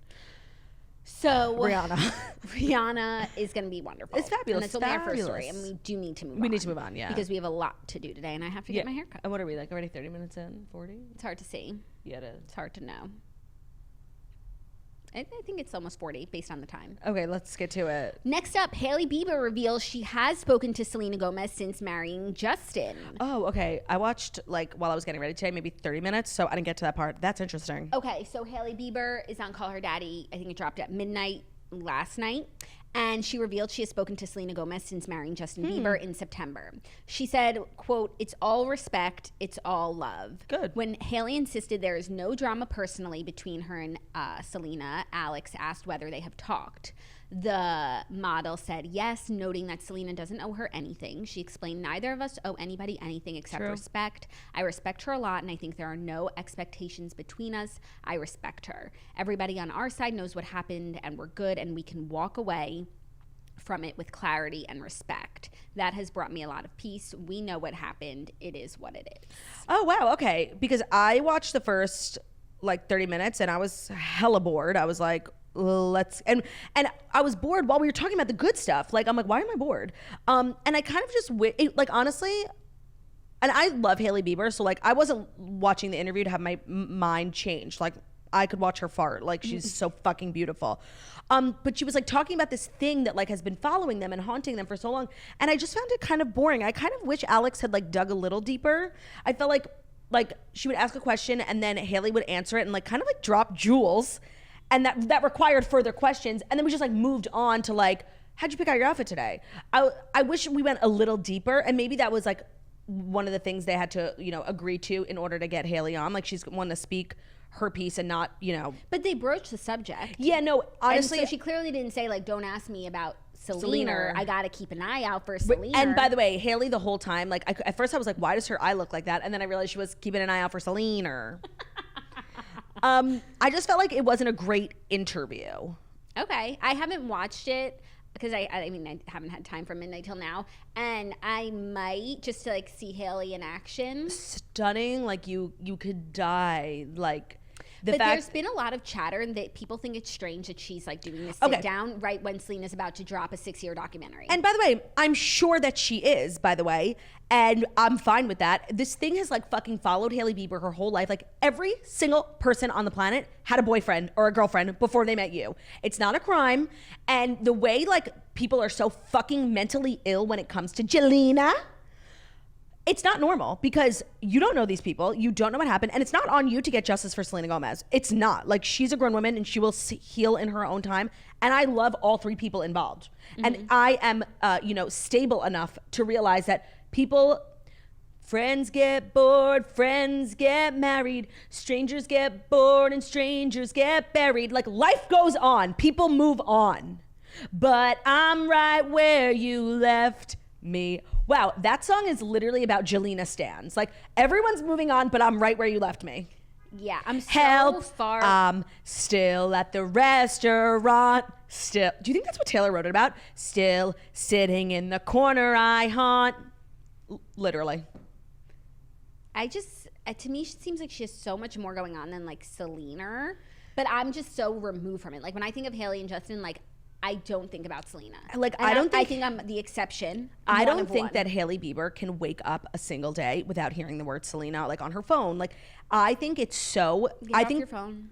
So Rihanna is going to be wonderful. It's fabulous. And it's only our first story, and we do need to move on. We need to move on, yeah. Because we have a lot to do today, and I have to get my hair cut. And what are we, like already 30 minutes in? 40? It's hard to see. Yeah, it is. It's hard to know. I think it's almost 40 based on the time. Okay, let's get to it. Next up, Hailey Bieber reveals she has spoken to Selena Gomez since marrying Justin. Oh, okay. I watched while I was getting ready today, maybe 30 minutes, so I didn't get to that part. That's interesting. Okay, so Hailey Bieber is on Call Her Daddy. I think it dropped at midnight last night. And she revealed she has spoken to Selena Gomez since marrying Justin Bieber in September. She said, quote, "It's all respect. It's all love." Good. When Hailey insisted there is no drama personally between her and Selena, Alex asked whether they have talked. The model said yes, noting that Selena doesn't owe her anything. She explained, "Neither of us owe anybody anything except respect. I respect her a lot, and I think there are no expectations between us. I respect her. Everybody on our side knows what happened, and we're good, and we can walk away from it with clarity and respect. That has brought me a lot of peace. We know what happened. It is what it is." Oh, wow. Okay. Because I watched the first 30 minutes and I was hella bored. I was like, and I was bored while we were talking about the good stuff. I'm like, why am I bored? And I kind of just honestly, and I love Hailey Bieber, so I wasn't watching the interview to have my mind changed. I could watch her fart. She's so fucking beautiful. But she was talking about this thing that has been following them and haunting them for so long, and I just found it kind of boring. I kind of wish Alex had dug a little deeper. I felt like she would ask a question and then Hailey would answer it and kind of drop jewels. And that required further questions. And then we just moved on to how'd you pick out your outfit today? I wish we went a little deeper, and maybe that was one of the things they had to, agree to in order to get Hailey on. She's wanting to speak her piece and not, But they broached the subject. Yeah, no, honestly. And so she clearly didn't say don't ask me about Selena. I got to keep an eye out for Selena. And by the way, Hailey the whole time, at first I was like, why does her eye look like that? And then I realized she was keeping an eye out for Selena. I just felt like it wasn't a great interview. Okay. I haven't watched it because I haven't had time from midnight till now. And I might just to see Hailey in action. Stunning. You could die. There's been a lot of chatter that people think it's strange that she's doing this sit down right when Selena's about to drop a 6-year documentary. And by the way, I'm sure that she is, by the way, and I'm fine with that. This thing has fucking followed Hailey Bieber her whole life. Every single person on the planet had a boyfriend or a girlfriend before they met you. It's not a crime. And the way people are so fucking mentally ill when it comes to Jelena, it's not normal because you don't know these people. You don't know what happened. And it's not on you to get justice for Selena Gomez. It's not. She's a grown woman and she will heal in her own time. And I love all three people involved. Mm-hmm. And I am, stable enough to realize that friends get bored, friends get married, strangers get bored and strangers get buried. Life goes on. People move on. But I'm right where you left me. Wow, that song is literally about Jelena stans. Everyone's moving on, but I'm right where you left me. Yeah, I'm so Help, far. I'm still at the restaurant. Still, do you think that's what Taylor wrote it about? Still sitting in the corner I haunt. Literally. To me, it seems like she has so much more going on than Selena. But I'm just so removed from it. When I think of Hailey and Justin, I don't think about Selena. I think I'm the exception. I don't think that Hailey Bieber can wake up a single day without hearing the word Selena on her phone. I think it's so. Get off your phone.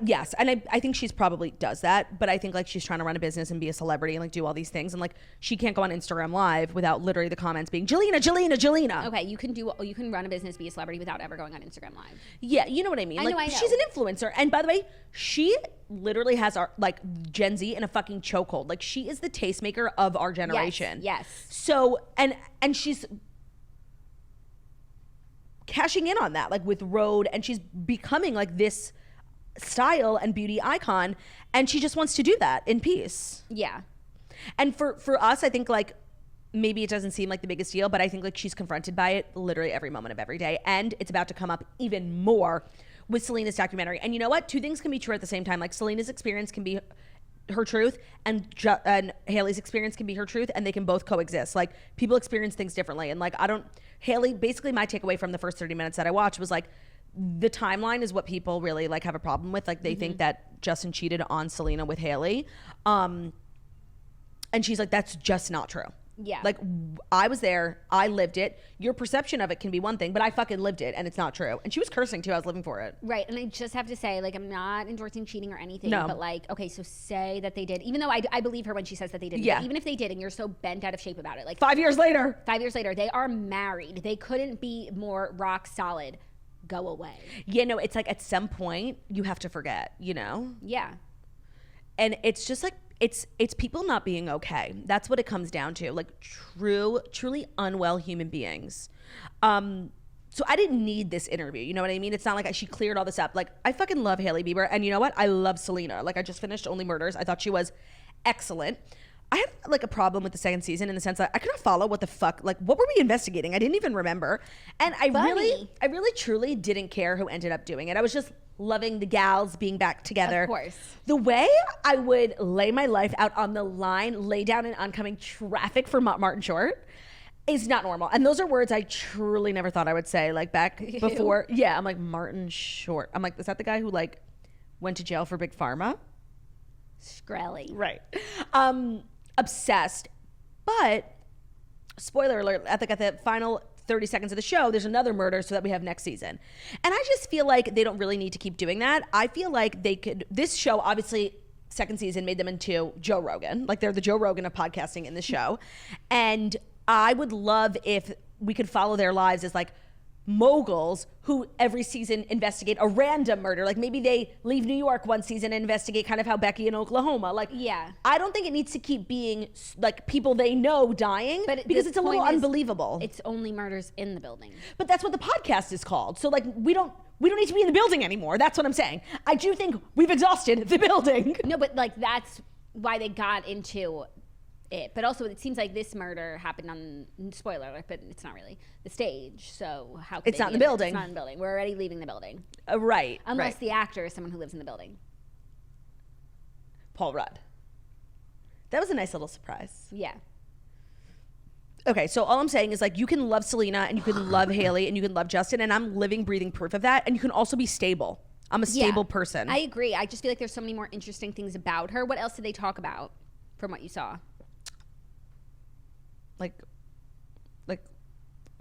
Yes, and I think she's probably does that, but I think she's trying to run a business and be a celebrity and do all these things, and she can't go on Instagram Live without literally the comments being Jelena, Jelena, Jelena. Okay, you can run a business, be a celebrity without ever going on Instagram Live. Yeah, you know what I mean. I know. She's an influencer, and by the way, she literally has our Gen Z in a fucking chokehold. She is the tastemaker of our generation. Yes. So and she's cashing in on that with Rhode, and she's becoming this style and beauty icon, and she just wants to do that in peace. Yeah. And for us, I think maybe it doesn't seem like the biggest deal, but I think she's confronted by it literally every moment of every day, and it's about to come up even more with Selena's documentary. And you know what? Two things can be true at the same time. Selena's experience can be her truth, and Hailey's experience can be her truth, and they can both coexist. People experience things differently, and Hailey, basically my takeaway from the first 30 minutes that I watched was the timeline is what people really have a problem with. They think that Justin cheated on Selena with Hailey, and she's that's just not true. Yeah. Like, I was there. I lived it. Your perception of it can be one thing, but I fucking lived it, and it's not true. And she was cursing, too. I was living for it. Right. And I just have to say, like, I'm not endorsing cheating or anything. No. But, like, okay, so say that they did. Even though I believe her when she says that they didn't. Yeah. Even if they did, and you're so bent out of shape about it. Like 5 years later. 5 years later, they are married. They couldn't be more rock solid. Go away. Yeah, no, it's like at some point, you have to forget, you know? Yeah. And it's just like, it's people not being okay. That's what it comes down to. Like truly unwell human beings. So I didn't need this interview. You know what I mean? It's not like she cleared all this up. Like, I fucking love Hailey Bieber. And you know what? I love Selena. Like, I just finished Only Murders. I thought she was excellent. I had like a problem with the second season in the sense that I couldn't follow what the fuck, like, what were we investigating? I didn't even remember. And I really truly didn't care who ended up doing it. I was just loving the gals being back together. Of course. The way I would lay my life out on the line, lay down in oncoming traffic for Martin Short is not normal. And those are words I truly never thought I would say, like, back before. Yeah, I'm like, Martin Short. I'm like, is that the guy who, like, went to jail for Big Pharma? Skrelly. Right. Obsessed. But, spoiler alert, at the final 30 seconds of the show, there's another murder so that we have next season. And I just feel like they don't really need to keep doing that. I feel like they could, this show, obviously, second season made them into Joe Rogan. Like, they're the Joe Rogan of podcasting in the show. And I would love if we could follow their lives as, like, moguls who every season investigate a random murder. Like, maybe they leave New York one season and investigate kind of how Becky in Oklahoma. Like, yeah, I don't think it needs to keep being like people they know dying, but because it's a little unbelievable. It's only murders in the building. But that's what the podcast is called. So, like, we don't need to be in the building anymore. That's what I'm saying. I do think we've exhausted the building. No, but like, that's why they got into it. But also, it seems like this murder happened on, spoiler alert, but it's not really, the stage. So how could it's not in the building. It's not in the building. We're already leaving the building. Right. Unless the actor is someone who lives in the building. Paul Rudd. That was a nice little surprise. Yeah. Okay, so all I'm saying is, like, you can love Selena and you can love Hailey and you can love Justin, and I'm living, breathing proof of that. And you can also be stable. I'm a stable person. I agree. I just feel like there's so many more interesting things about her. What else did they talk about from what you saw? Like,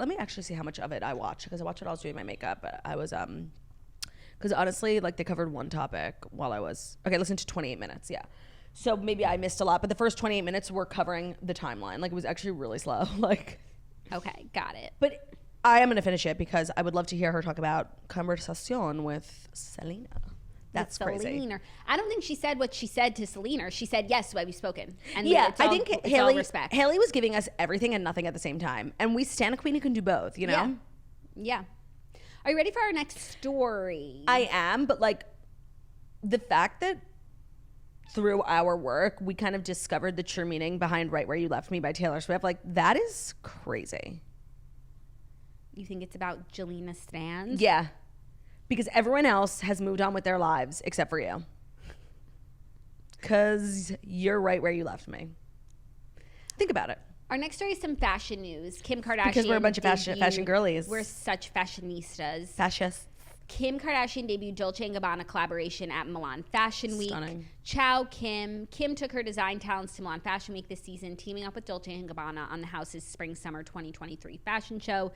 let me actually see how much of it I watched, because I watched it while I was doing my makeup. But I was, because honestly, like, they covered one topic while I was, okay, listen to 28 minutes, yeah. So maybe I missed a lot, but the first 28 minutes were covering the timeline. Like, it was actually really slow. Like, okay, got it. But I am going to finish it because I would love to hear her talk about Conversación with Selena. That's crazy. I don't think she said what she said to Selena. She said, yes, we've spoken. And yeah, I think Hailey was giving us everything and nothing at the same time. And we stand a queen who can do both, you know? Yeah. Are you ready for our next story? I am, but, like, the fact that through our work, we kind of discovered the true meaning behind Right Where You Left Me by Taylor Swift, like, that is crazy. You think it's about Jelena Stans? Yeah. Because everyone else has moved on with their lives except for you. Because you're right where you left me. Think about it. Our next story is some fashion news. Kim Kardashian. Because we're a bunch of fashion girlies. We're such fashionistas. Fascists. Kim Kardashian debuted Dolce & Gabbana collaboration at Milan Fashion Week. Stunning. Ciao, Kim. Kim took her design talents to Milan Fashion Week this season, teaming up with Dolce & Gabbana on the house's Spring-Summer 2023 fashion show.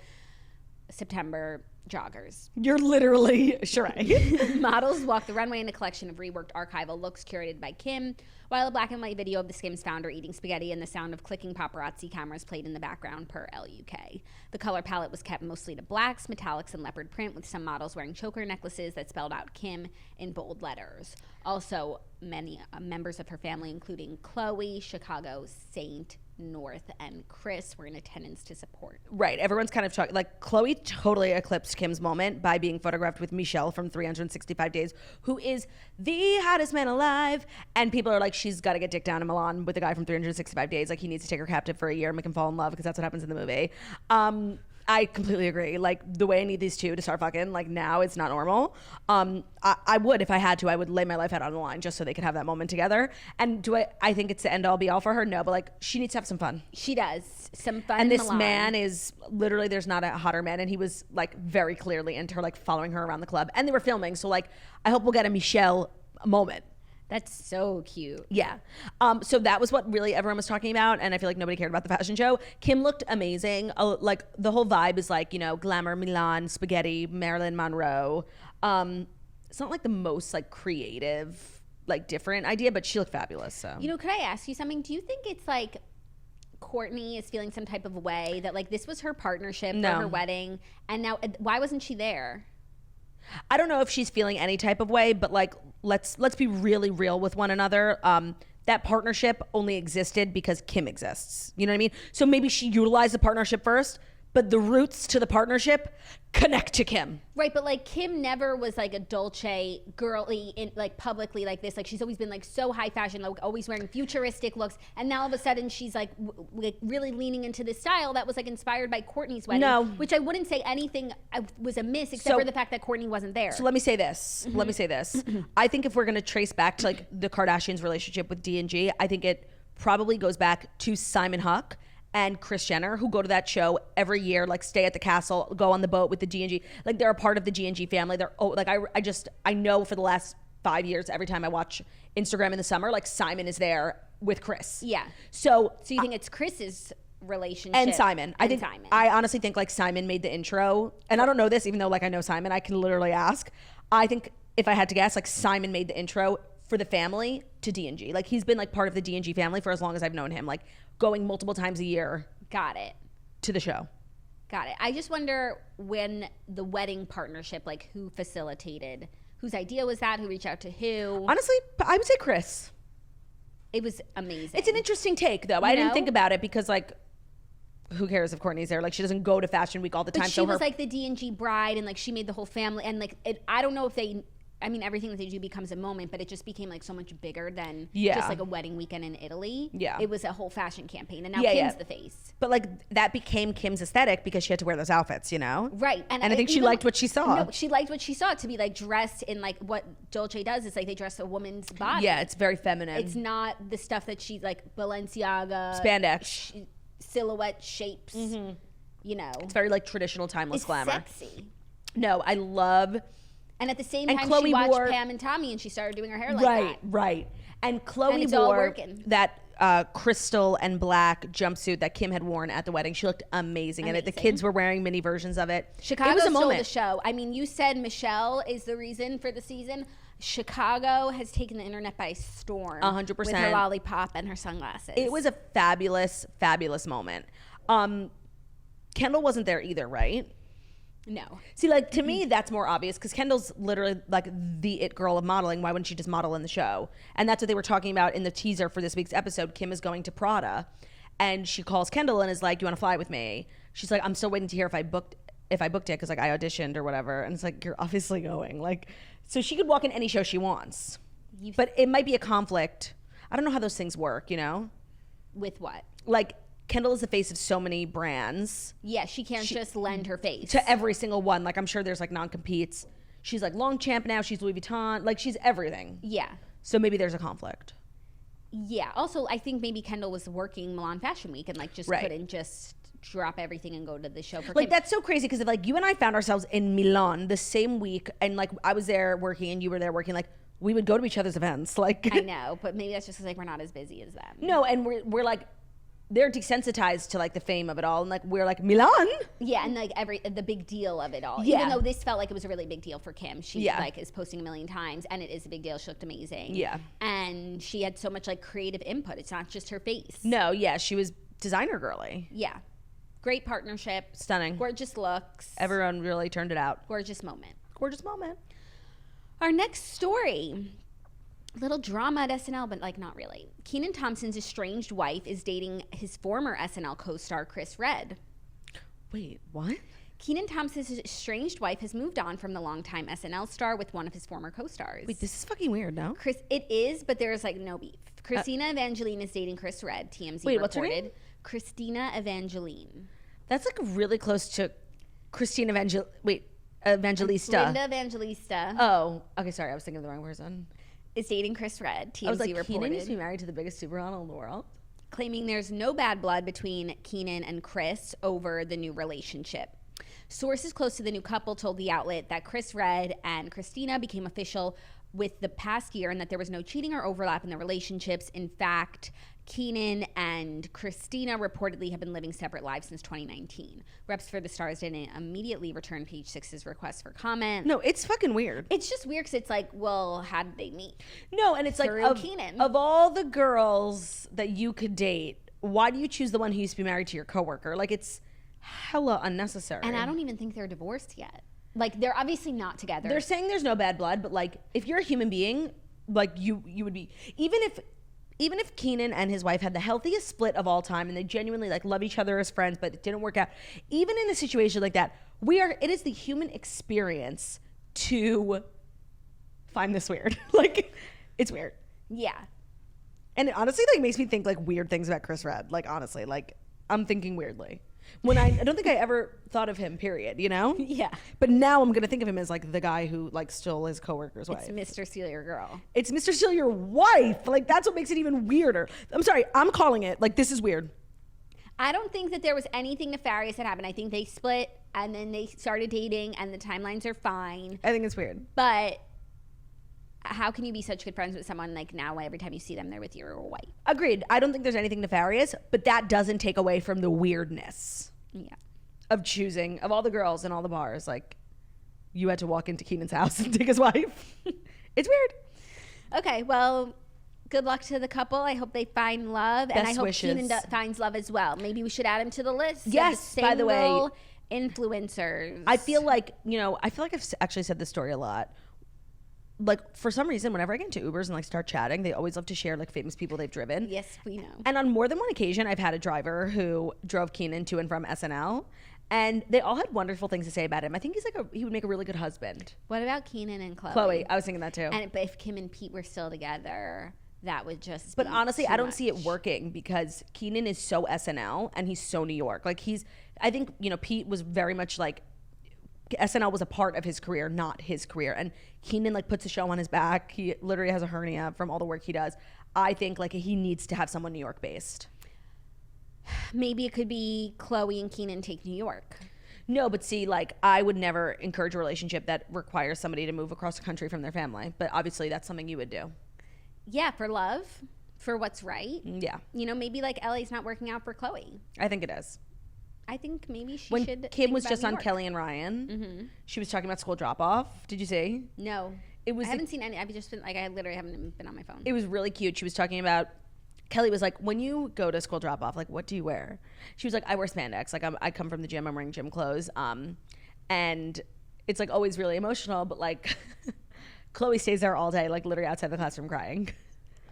September joggers. You're literally Sheree. Models walk the runway in a collection of reworked archival looks curated by Kim, while a black and white video of the Skims founder eating spaghetti and the sound of clicking paparazzi cameras played in the background per LUK. The color palette was kept mostly to blacks, metallics, and leopard print, with some models wearing choker necklaces that spelled out Kim in bold letters. Also, many members of her family, including Chloe, Chicago, Saint, North, and Chris, were in attendance to support. Right. Everyone's kind of talking, like, Chloe totally eclipsed Kim's moment by being photographed with Michelle from 365 Days, who is the hottest man alive. And people are like, she's got to get dick down in Milan with the guy from 365 Days. Like, he needs to take her captive for a year and make him fall in love, because that's what happens in the movie. I completely agree. Like, the way I need these two to start fucking, like, now it's not normal. I would, if I had to, I would lay my life out on the line just so they could have that moment together. And I think it's the end all be all for her? No, but, like, she needs to have some fun. She does. Some fun. And this man is literally, there's not a hotter man. And he was, like, very clearly into her, like, following her around the club. And they were filming. So, like, I hope we'll get a Michelle moment. That's so cute. Yeah. So that was what really everyone was talking about, and I feel like nobody cared about the fashion show. Kim looked amazing. Like the whole vibe is like, you know, glamour, Milan, spaghetti, Marilyn Monroe. It's not like the most like creative, like different idea, but she looked fabulous. So, you know, could I ask you something? Do you think it's like Kourtney is feeling some type of way that like this was her partnership for her wedding, and now why wasn't she there? I don't know if she's feeling any type of way, but like let's be really real with one another. That partnership only existed because Kim exists. You know what I mean? So maybe she utilized the partnership first, but the roots to the partnership connect to Kim. Right, but like Kim never was like a Dolce girly in like publicly like this. Like she's always been like so high fashion, like always wearing futuristic looks. And now all of a sudden she's like really leaning into this style that was like inspired by Kourtney's wedding. No. Which I wouldn't say anything was amiss except for the fact that Kourtney wasn't there. So let me say this. I think if we're going to trace back to like the Kardashians' relationship with D&G, I think it probably goes back to Simon Huck and Kris Jenner, who go to that show every year, like stay at the castle, go on the boat with the G&G. Like they're a part of the G&G family. They're like I know for the last 5 years, every time I watch Instagram in the summer, like Simon is there with Kris. Yeah. So you think it's Kris's relationship and Simon? I honestly think like Simon made the intro, and I don't know this, even though like I know Simon, I can literally ask. I think if I had to guess, like Simon made the intro for the family to D&G. Like he's been like part of the D&G family for as long as I've known him. Like going multiple times a year. Got it. To the show. Got it. I just wonder when the wedding partnership, like who facilitated, whose idea was that, who reached out to who? Honestly, I would say Kris. It was amazing. It's an interesting take though. I didn't think about it because like, who cares if Kourtney's there? Like she doesn't go to Fashion Week all the time. But she was like the D&G bride, and like she made the whole family, and like I don't know if they, I mean, everything that they do becomes a moment, but it just became like so much bigger than just like a wedding weekend in Italy. Yeah. It was a whole fashion campaign, and now Kim's the face. But like that became Kim's aesthetic because she had to wear those outfits, you know? Right. And I think she liked what she saw. No, she liked what she saw, to be like dressed in like what Dolce does. It's like they dress a woman's body. Yeah, it's very feminine. It's not the stuff that she like Balenciaga. Spandex. Silhouette shapes. Mm-hmm. You know. It's very like traditional timeless glamour. Sexy. No, I love... And at the same time, Chloe she watched Pam and Tommy, and she started doing her hair like that. Right. And Chloe wore that crystal and black jumpsuit that Kim had worn at the wedding. She looked amazing. And the kids were wearing mini versions of it. Chicago stole the show. I mean, you said Michelle is the reason for the season. Chicago has taken the internet by storm. 100%. With her lollipop and her sunglasses. It was a fabulous, fabulous moment. Kendall wasn't there either, right? No. See, like, to me, that's more obvious because Kendall's literally like the it girl of modeling. Why wouldn't she just model in the show? And that's what they were talking about in the teaser for this week's episode. Kim is going to Prada, and she calls Kendall and is like, "You want to fly with me?" She's like, "I'm still waiting to hear if I booked it because like I auditioned or whatever." And it's like, you're obviously going. Like, so she could walk in any show she wants, but it might be a conflict. I don't know how those things work, you know? With what? Like, Kendall is the face of so many brands. Yeah, she can't just lend her face to every single one. Like, I'm sure there's like non-competes. She's like Longchamp now. She's Louis Vuitton. Like, she's everything. Yeah. So maybe there's a conflict. Yeah. Also, I think maybe Kendall was working Milan Fashion Week and like just couldn't just drop everything and go to the show for like Kim. That's so crazy because if like you and I found ourselves in Milan the same week and like I was there working and you were there working, like we would go to each other's events. Like I know, but maybe that's just because like we're not as busy as them. No, and we're like, they're desensitized to like the fame of it all, and like we're like Milan. Yeah, and like the big deal of it all. Yeah. Even though this felt like it was a really big deal for Kim. She like is posting a million times, and it is a big deal. She looked amazing. Yeah. And she had so much like creative input. It's not just her face. No, yeah, she was designer girly. Yeah. Great partnership. Stunning. Gorgeous looks. Everyone really turned it out. Gorgeous moment. Gorgeous moment. Our next story. Little drama at SNL, but like not really. Kenan Thompson's estranged wife is dating his former SNL co-star Chris Redd. Wait, what? Kenan Thompson's estranged wife has moved on from the longtime SNL star with one of his former co-stars. Wait, this is fucking weird, no? It is, but there's like no beef. Christina Evangeline is dating Chris Redd. TMZ reported. What's her name? Christina Evangeline. That's like really close to Christina Evangelista. Linda Evangelista. Oh, okay, sorry, I was thinking of the wrong person. Is dating Chris Redd. TMZ I was like, reported. Kenan used to be married to the biggest supermodel in the world. Claiming there's no bad blood between Kenan and Chris over the new relationship. Sources close to the new couple told the outlet that Chris Redd and Christina became official with the past year and that there was no cheating or overlap in the relationships. In fact, Kenan and Christina reportedly have been living separate lives since 2019. Reps for the stars didn't immediately return Page Six's request for comment. No, it's fucking weird. It's just weird because it's like, well, how did they meet? No, and it's like, of all the girls that you could date, why do you choose the one who used to be married to your coworker? Like, it's hella unnecessary. And I don't even think they're divorced yet. Like, they're obviously not together. They're saying there's no bad blood, but like, if you're a human being, like you would be, even if Kenan and his wife had the healthiest split of all time and they genuinely like love each other as friends, but it didn't work out, even in a situation like that, it is the human experience to find this weird. Like, it's weird. Yeah. And it honestly like makes me think like weird things about Chris Redd. Like, honestly, like I'm thinking weirdly. When I don't think I ever thought of him, period, you know? Yeah. But now I'm going to think of him as like the guy who like stole his coworker's wife. It's Mr. Steal Your Girl. It's Mr. Steal Your Wife. Like, that's what makes it even weirder. I'm sorry. I'm calling it. Like, this is weird. I don't think that there was anything nefarious that happened. I think they split and then they started dating and the timelines are fine. I think it's weird. But how can you be such good friends with someone like now every time you see them they're with your wife? Agreed. I don't think there's anything nefarious, but that doesn't take away from the weirdness. Yeah. Of choosing, of all the girls in all the bars, like, you had to walk into Kenan's house and take his wife. It's weird. Okay, well, good luck to the couple. I hope they find love. Best and I hope wishes. Kenan finds love as well. Maybe we should add him to the list. Yes, by the way. Influencers. I feel like I've actually said this story a lot. Like, for some reason, whenever I get into Ubers and like start chatting, they always love to share like famous people they've driven. Yes, we know. And on more than one occasion, I've had a driver who drove Kenan to and from SNL, and they all had wonderful things to say about him. I think he would make a really good husband. What about Kenan and Chloe? Chloe, I was thinking that too. And but if Kim and Pete were still together, that would just. But honestly, I don't see it working because Kenan is so SNL and he's so New York. Like, I think, you know, Pete was very much like, SNL was a part of his career, not his career. And Kenan like puts a show on his back. He literally has a hernia from all the work he does. I think like he needs to have someone New York based. Maybe it could be Chloe and Kenan take New York. No, but see, like, I would never encourage a relationship that requires somebody to move across the country from their family. But obviously that's something you would do. Yeah, for love, for what's right. Yeah. You know, maybe like LA's not working out for Chloe. I think it is. I think maybe she when should. Kim was just on Kelly and Ryan, she was talking about school drop off. Did you see? No, it was. I haven't seen any. I've just been like, I literally haven't been on my phone. It was really cute. She was talking about. Kelly was like, when you go to school drop off, like, what do you wear? She was like, I wear spandex. Like, I come from the gym. I'm wearing gym clothes. And it's like always really emotional. But like, Chloe stays there all day, like literally outside the classroom crying.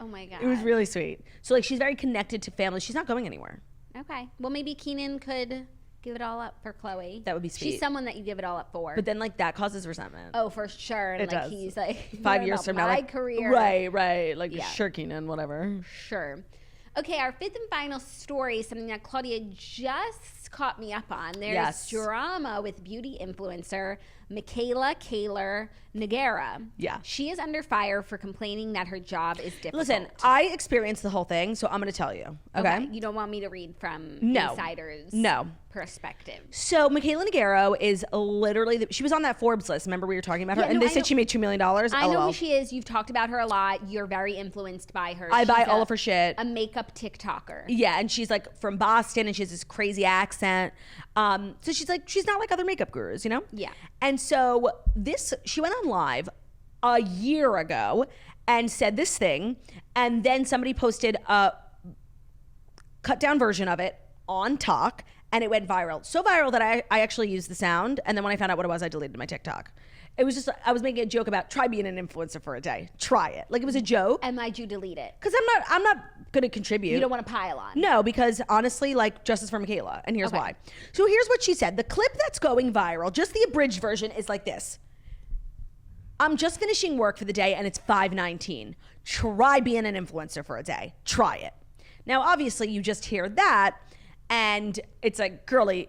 Oh my god. It was really sweet. So like, she's very connected to family. She's not going anywhere. Okay. Well, maybe Kenan could give it all up for Chloe. That would be sweet. She's someone that you give it all up for. But then like that causes resentment. Oh, for sure. And it like does. he's like 5 years from now, my like career. Right. Like, yeah. Sure, Kenan, whatever. Sure. Okay, our fifth and final story is something that Claudia just caught me up on. There's drama with beauty influencer Mikayla Nogueira. Yeah. She is under fire for complaining that her job is difficult. Listen, I experienced the whole thing, so I'm going to tell you. Okay? You don't want me to read from insiders' perspective. So Mikayla Nogueira is literally, she was on that Forbes list. Remember we were talking about her? And they said she made $2 million. I know who she is. You've talked about her a lot. You're very influenced by her. I buy all of her shit. A makeup TikToker. Yeah, and she's like from Boston and she has this crazy accent. So she's not like other makeup gurus, you know? Yeah. And so she went on live a year ago and said this thing, and then somebody posted a cut down version of it on Talk, and it went viral. So viral that I actually used the sound, and then when I found out what it was, I deleted my TikTok. It was just, I was making a joke about try being an influencer for a day. Try it. Like, it was a joke. And why'd you delete it? Because I'm not going to contribute. You don't want to pile on. No, because honestly, like, justice for Mikayla. And here's why. So here's what she said. The clip that's going viral, just the abridged version, is like this. I'm just finishing work for the day and it's 5:19. Try being an influencer for a day. Try it. Now, obviously, you just hear that and it's like, girly,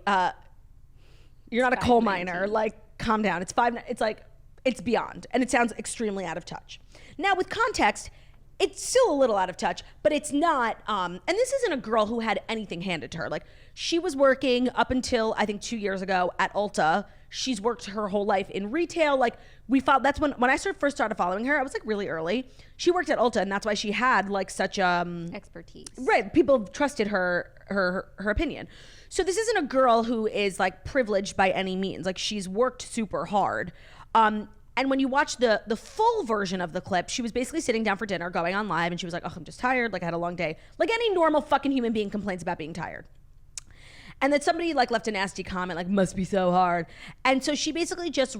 you're not a coal miner. Like, calm down. It's beyond. And it sounds extremely out of touch. Now, with context, it's still a little out of touch, but it's not, and this isn't a girl who had anything handed to her. Like, she was working up until, I think, 2 years ago at Ulta. she's worked her whole life in retail. Like that's when I first started following her, I was like really early. She worked at Ulta, and that's why she had like such expertise. Right. People trusted her opinion. So this isn't a girl who is like privileged by any means. Like she's worked super hard. And when you watch the full version of the clip, she was basically sitting down for dinner, going on live, and she was like, oh, I'm just tired. Like I had a long day. Like any normal fucking human being complains about being tired. And then somebody like left a nasty comment, like, must be so hard. And so she basically just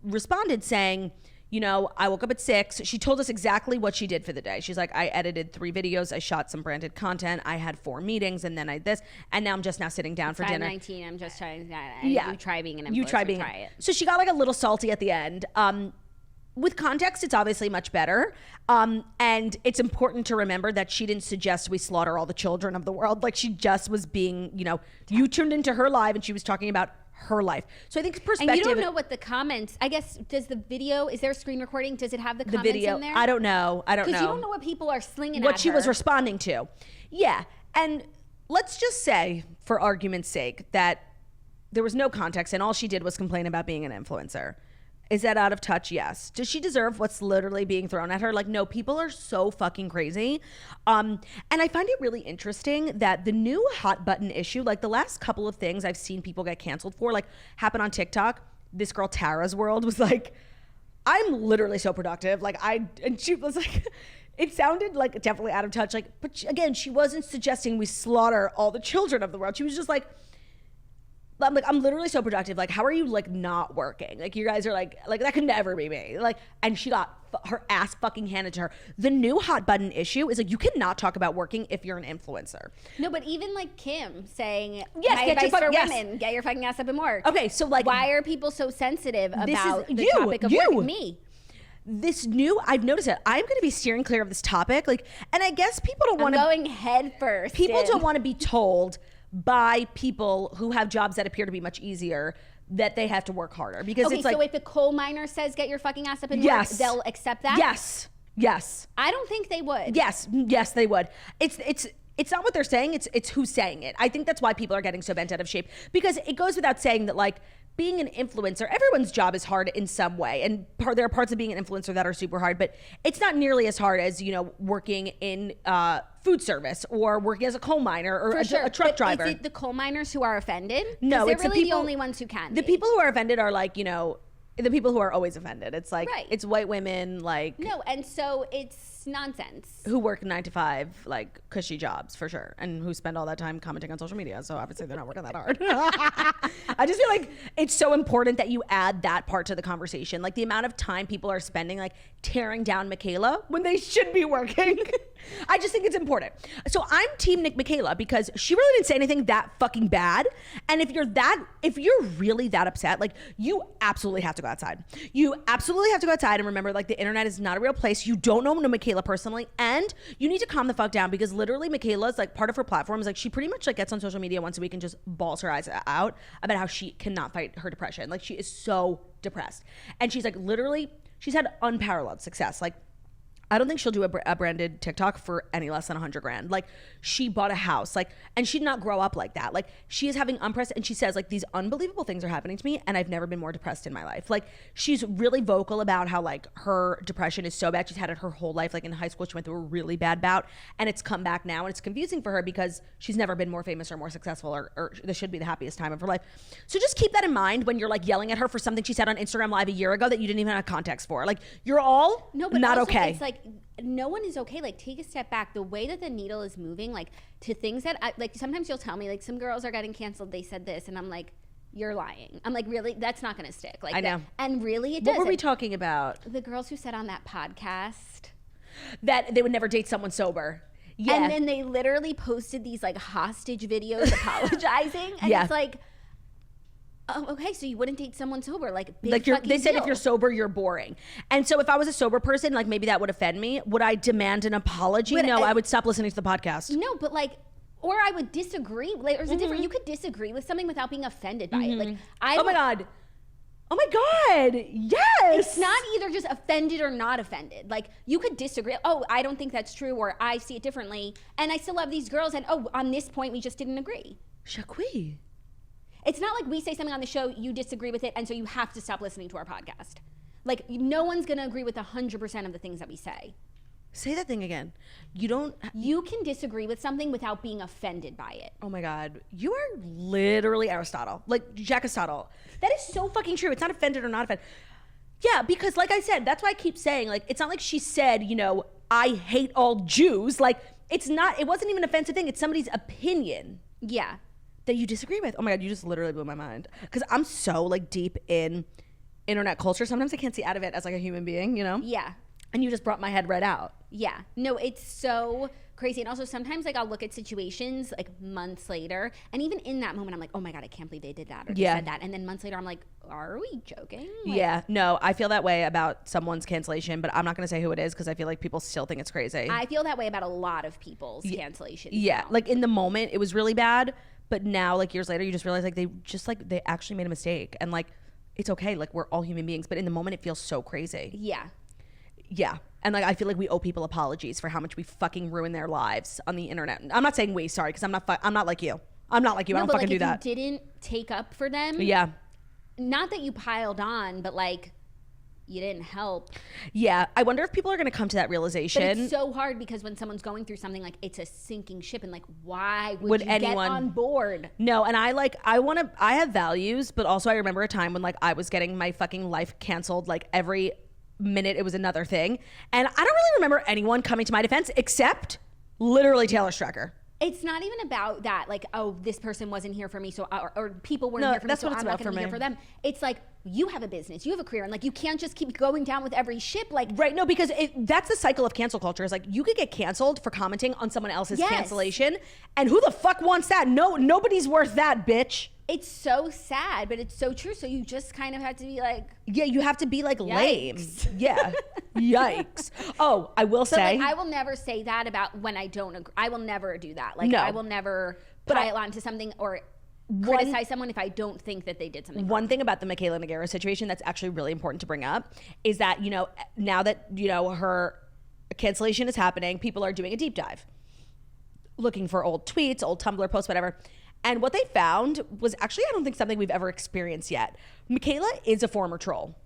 responded saying, you know, I woke up at 6. She told us exactly what she did for the day. She's like, I edited 3 videos. I shot some branded content. I had 4 meetings, and then I this. And now I'm just now sitting down for dinner. 19. I'm just trying that. Yeah. You try being an influencer. You try it. So she got like a little salty at the end. With context, it's obviously much better. And it's important to remember that she didn't suggest we slaughter all the children of the world. Like she just was being, you know, you tuned into her live and she was talking about her life. So I think perspective. And you don't know what the comments, I guess, does the video, is there a screen recording? Does it have the comments video, in there? I don't know. Because you don't know what people are slinging at her. What she was responding to. Yeah. And let's just say, for argument's sake, that there was no context and all she did was complain about being an influencer. Is that out of touch? Yes. Does she deserve what's literally being thrown at her? Like, no, people are so fucking crazy. And I find it really interesting that the new hot button issue, like the last couple of things I've seen people get canceled for, like happen on TikTok. This girl, Tara's World, was like, I'm literally so productive. Like and she was like, it sounded like definitely out of touch. Like, but again, she wasn't suggesting we slaughter all the children of the world. She was just like, I'm literally so productive. Like, how are you like not working? Like, you guys are like that could never be me. Like, and she got her ass fucking handed to her. The new hot button issue is like, you cannot talk about working if you're an influencer. No, but even like Kim saying, yes, get your women, get your fucking ass up and work. Okay, so like, why are people so sensitive about the topic of working? Me. I've noticed it. I'm going to be steering clear of this topic. Like, and I guess people don't want to. Going head first. People don't want to be told by people who have jobs that appear to be much easier that they have to work harder, because it's like, so if a coal miner says get your fucking ass up and work, they'll accept that? Yes. I don't think they would. Yes, they would. It's not what they're saying, it's who's saying it. I think that's why people are getting so bent out of shape, because it goes without saying that like being an influencer, everyone's job is hard in some way, and there are parts of being an influencer that are super hard, but it's not nearly as hard as, you know, working in food service or working as a coal miner or a truck driver. Is it the coal miners who are offended? No, it's really the only ones who can. The people who are offended are like, you know, the people who are always offended. It's like, it's white women, like. No, and so it's nonsense. Who work 9 to 5, like cushy jobs for sure, and who spend all that time commenting on social media. So obviously they're not working that hard. I just feel like it's so important that you add that part to the conversation. Like the amount of time people are spending like tearing down Mikayla when they should be working. I just think it's important. So I'm team Mikayla because she really didn't say anything that fucking bad. And if you're really that upset, like you absolutely have to go outside. You absolutely have to go outside and remember, like, the internet is not a real place. You don't know Mikayla personally, and you need to calm the fuck down, because literally Mikayla's like part of her platform is like she pretty much like gets on social media once a week and just bawls her eyes out about how she cannot fight her depression. Like she is so depressed, and she's like literally she's had unparalleled success. Like I don't think she'll do a branded TikTok for any less than $100,000. Like she bought a house, like, and she did not grow up like that. Like she is having and she says like these unbelievable things are happening to me, and I've never been more depressed in my life. Like she's really vocal about how like her depression is so bad. She's had it her whole life. Like in high school, she went through a really bad bout, and it's come back now, and it's confusing for her because she's never been more famous or more successful, or this should be the happiest time of her life. So just keep that in mind when you're like yelling at her for something she said on Instagram Live a year ago that you didn't even have context for. Like you're all not okay. It's like no one is okay. Like take a step back. The way that the needle is moving, like to things that like sometimes you'll tell me like some girls are getting canceled, they said this, and I'm like, you're lying. I'm like, really? That's not gonna stick. Like I know. And really it does. What were we talking about? The girls who said on that podcast that they would never date someone sober. Yeah. And then they literally posted these like hostage videos apologizing, and it's like, oh, okay, so you wouldn't date someone sober, like big fucking they said deal. If you're sober, you're boring. And so if I was a sober person, like maybe that would offend me. Would I demand an apology? No, I would stop listening to the podcast. No, but like, or I would disagree. Like, there's a different. You could disagree with something without being offended by it. Like, oh my god, yes. It's not either just offended or not offended. Like you could disagree. Oh, I don't think that's true, or I see it differently, and I still love these girls. And oh, on this point, we just didn't agree. Shaqui. It's not like we say something on the show, you disagree with it, and so you have to stop listening to our podcast. Like, no one's going to agree with 100% of the things that we say. Say that thing again. You can disagree with something without being offended by it. Oh my God. You are literally Aristotle. Like, Jack Aristotle. That is so fucking true. It's not offended or not offended. Yeah, because like I said, that's why I keep saying, like, it's not like she said, you know, I hate all Jews. Like, it wasn't even an offensive thing. It's somebody's opinion. Yeah. That you disagree with. Oh my God, you just literally blew my mind. Because I'm so, like, deep in internet culture. Sometimes I can't see out of it as, like, a human being, you know? Yeah. And you just brought my head right out. Yeah. No, it's so crazy. And also sometimes, like, I'll look at situations, like, months later. And even in that moment, I'm like, oh my God, I can't believe they did that or they said that. And then months later, I'm like, are we joking? Like, yeah. No, I feel that way about someone's cancellation, but I'm not going to say who it is because I feel like people still think it's crazy. I feel that way about a lot of people's cancellations. Yeah. Now. Like, in the moment, it was really bad. But now, like, years later, you just realize, like, they actually made a mistake. And, like, it's okay. Like, we're all human beings. But in the moment, it feels so crazy. Yeah. Yeah. And, like, I feel like we owe people apologies for how much we fucking ruin their lives on the internet. I'm not saying we, sorry, because I'm not like you. I'm not like you. No, I don't fucking do that. If you didn't take up for them. Yeah. Not that you piled on, but, like, you didn't help. Yeah. I wonder if people are going to come to that realization. But it's so hard because when someone's going through something, like, it's a sinking ship, and, like, why would you anyone get on board? No. And I have values, but also I remember a time when, like, I was getting my fucking life canceled, like, every minute it was another thing. And I don't really remember anyone coming to my defense except literally Taylor Strecker. It's not even about that, like, oh, this person wasn't here for me, so or people weren't here for me, so I'm not going to be here for them. It's like, you have a business, you have a career, and, like, you can't just keep going down with every ship, like, right? No, because that's the cycle of cancel culture. Is like, you could get canceled for commenting on someone else's cancellation, and who the fuck wants that? No, nobody's worth that, bitch. It's so sad, but it's so true. So you just kind of have to be like, yeah, you have to be like, yikes. Lame. Yeah. Yikes. Oh, I will say, like, I will never say that about when I don't agree. I will never do that. Like, no. I will never pile onto something or criticize someone if I don't think that they did something wrong. One thing about the Mikayla Nogueira situation that's actually really important to bring up is that, you know, now that, you know, her cancellation is happening, people are doing a deep dive, looking for old tweets, old Tumblr posts, whatever. And what they found was actually, I don't think, something we've ever experienced yet. Mikayla is a former troll.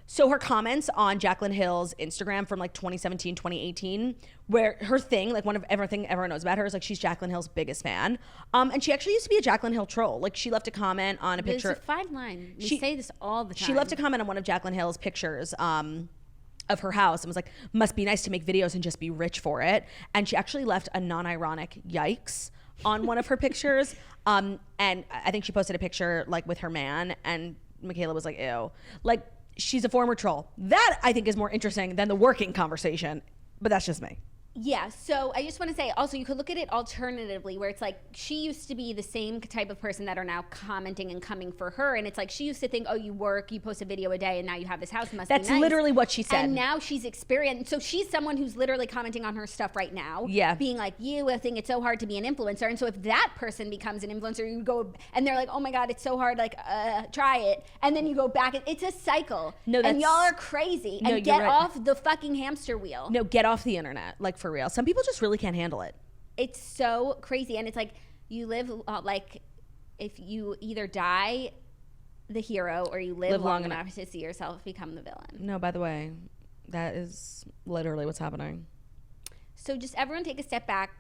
So her comments on Jaclyn Hill's Instagram from, like, 2017, 2018, where her thing, like, one of everything everyone knows about her is, like, she's Jaclyn Hill's biggest fan. And she actually used to be a Jaclyn Hill troll. Like, she left a comment on a picture. There's a fine line. We say this all the time. She left a comment on one of Jaclyn Hill's pictures of her house and was like, must be nice to make videos and just be rich for it. And she actually left a non-ironic yikes on one of her pictures. And I think she posted a picture, like, with her man, and Mikayla was like, ew. Like, she's a former troll. That, I think, is more interesting than the working conversation, but that's just me. Yeah, so I just want to say, also, you could look at it alternatively, where it's like, she used to be the same type of person that are now commenting and coming for her, and it's like, she used to think, oh, you work, you post a video a day, and now you have this house, must be nice. That's literally what she said. And now she's experienced, so she's someone who's literally commenting on her stuff right now, being like, I think it's so hard to be an influencer, and so if that person becomes an influencer, you go, and they're like, oh my God, it's so hard, like, try it, and then you go back, it's a cycle, and y'all are crazy, and get off the fucking hamster wheel. No, get off the internet, like, for real. Some people just really can't handle it. It's so crazy. And it's like, you live, like, if you either die the hero or you live long enough to see yourself become the villain. No, by the way, that is literally what's happening. So just everyone take a step back.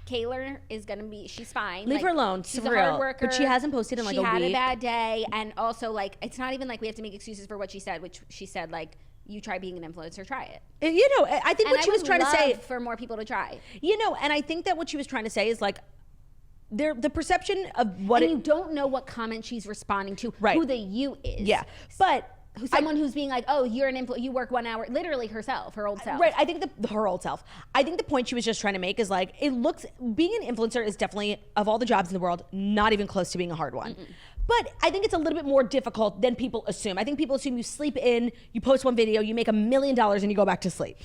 Kayla is going to be, she's fine. Leave her alone. She's a hard worker. But she hasn't posted in, like, a week. She had a bad day. And also, like, it's not even like we have to make excuses for what she said, which she said, like, you try being an influencer, try it. You know, I think what she was trying to say, for more people to try. You know, and I think that what she was trying to say is, like, the perception of what, and you don't know what comment she's responding to, who the you is. Yeah, but someone who's being like, oh, you're an you work 1 hour, literally herself, her old self. Right. I think her old self. I think the point she was just trying to make is, like, being an influencer is definitely, of all the jobs in the world, not even close to being a hard one. Mm-mm. But I think it's a little bit more difficult than people assume. I think people assume you sleep in, you post one video, you make $1 million, and you go back to sleep.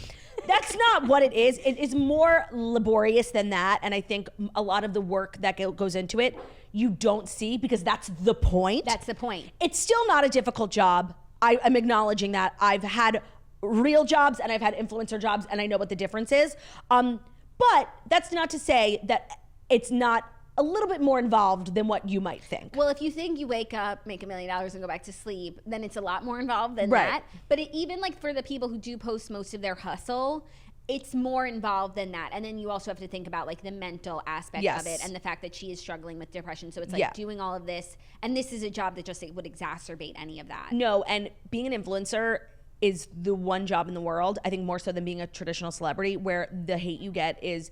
That's not what it is. It is more laborious than that. And I think a lot of the work that goes into it, you don't see, because that's the point. That's the point. It's still not a difficult job. I'm acknowledging that. I've had real jobs and I've had influencer jobs, and I know what the difference is. But that's not to say that it's not a little bit more involved than what you might think. Well, if you think you wake up, make $1 million and go back to sleep, then it's a lot more involved than that. But even like for the people who do post most of their hustle, it's more involved than that. And then you also have to think about like the mental aspect of it and the fact that she is struggling with depression. So it's like doing all of this. And this is a job that just would exacerbate any of that. No, and being an influencer is the one job in the world, I think more so than being a traditional celebrity, where the hate you get is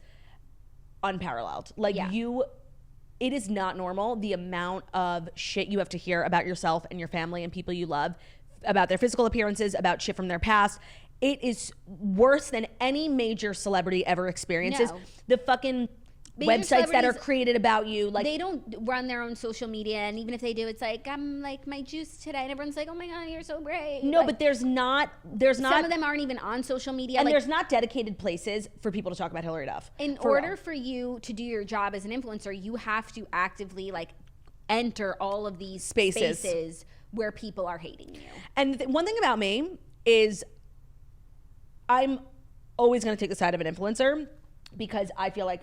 unparalleled. Like it is not normal the amount of shit you have to hear about yourself and your family and people you love, about their physical appearances, about shit from their past. It is worse than any major celebrity ever experiences. No. The fucking websites that are created about you, like they don't run their own social media, and even if they do, it's like I'm like my juice today, and everyone's like, oh my god, you're so great. No, like, but there's not some of them aren't even on social media, and there's not dedicated places for people to talk about Hilary Duff. In order for you to do your job as an influencer, you have to actively like enter all of these spaces where people are hating you. And one thing about me is I'm always going to take the side of an influencer, because I feel like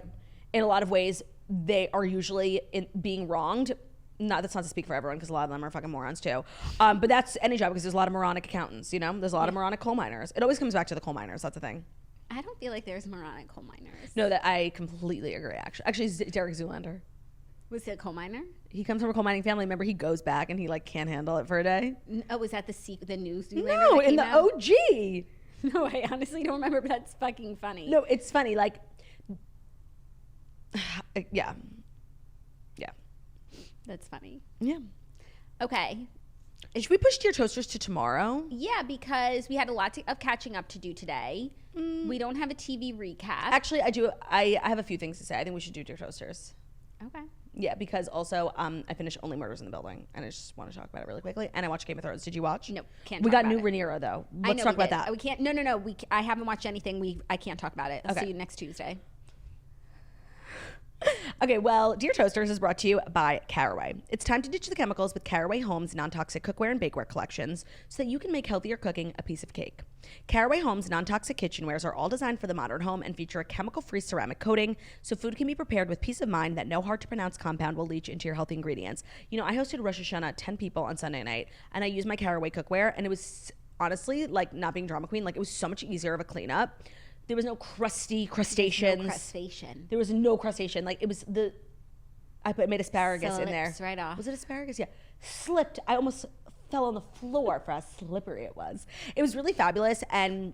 in a lot of ways they are usually being wronged. That's not to speak for everyone, because a lot of them are fucking morons too. But that's any job, because there's a lot of moronic accountants, you know? There's a lot of moronic coal miners. It always comes back to the coal miners. That's the thing. I don't feel like there's moronic coal miners. No, that I completely agree, actually. Derek Zoolander. Was he a coal miner? He comes from a coal mining family. Remember, he goes back and he like can't handle it for a day. Oh, was that the news? No, in the out? OG. No, I honestly don't remember, but that's fucking funny. No, it's funny. Like, yeah. That's funny. Yeah. Okay. Should we push Dear Toasters to tomorrow? Yeah, because we had a lot of catching up to do today. We don't have a TV recap. Actually, I do. I have a few things to say. I think we should do Dear Toasters. Okay. Yeah, because also I finished Only Murders in the Building, and I just want to talk about it really quickly. And I watched Game of Thrones. Did you watch? No, can't. We got new Rhaenyra though. Let's talk about that. We can't. No. I haven't watched anything. I can't talk about it. I'll see you next Tuesday. Okay, well, Dear Toasters is brought to you by Caraway. It's time to ditch the chemicals with Caraway Home's non-toxic cookware and bakeware collections so that you can make healthier cooking a piece of cake. Caraway Home's non-toxic kitchenwares are all designed for the modern home and feature a chemical-free ceramic coating so food can be prepared with peace of mind that no hard-to-pronounce compound will leach into your healthy ingredients. You know, I hosted Rosh Hashanah 10 people on Sunday night, and I used my Caraway cookware, and it was honestly, like, not being drama queen, like, it was so much easier of a cleanup. There was no crustaceans. There was no crustation. Like, it was I made asparagus in there. Right off. Was it asparagus? Yeah. Slipped. I almost fell on the floor for how slippery it was. It was really fabulous, and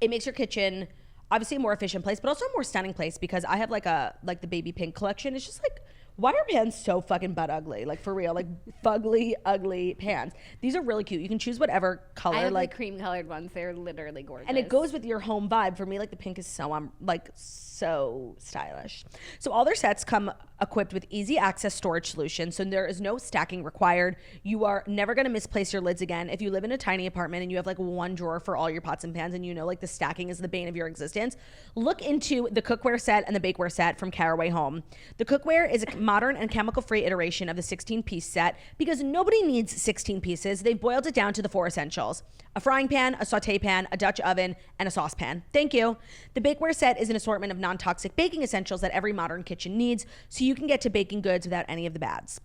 it makes your kitchen obviously a more efficient place, but also a more stunning place, because I have like the baby pink collection. It's just like, why are pans so fucking butt ugly? Like, for real, like fugly, ugly pans. These are really cute. You can choose whatever color. I have like cream colored ones. They're literally gorgeous. And it goes with your home vibe. For me, like the pink is so so stylish. So all their sets come equipped with easy access storage solutions, so there is no stacking required. You are never going to misplace your lids again. If you live in a tiny apartment and you have like one drawer for all your pots and pans, and you know like the stacking is the bane of your existence, look into the cookware set and the bakeware set from Caraway Home. The cookware is a modern and chemical-free iteration of the 16-piece set, because nobody needs 16 pieces. They've boiled it down to the 4 essentials: a frying pan, a saute pan, a Dutch oven, and a saucepan. Thank you. The bakeware set is an assortment of non-toxic baking essentials that every modern kitchen needs, so you can get to baking goods without any of the bads.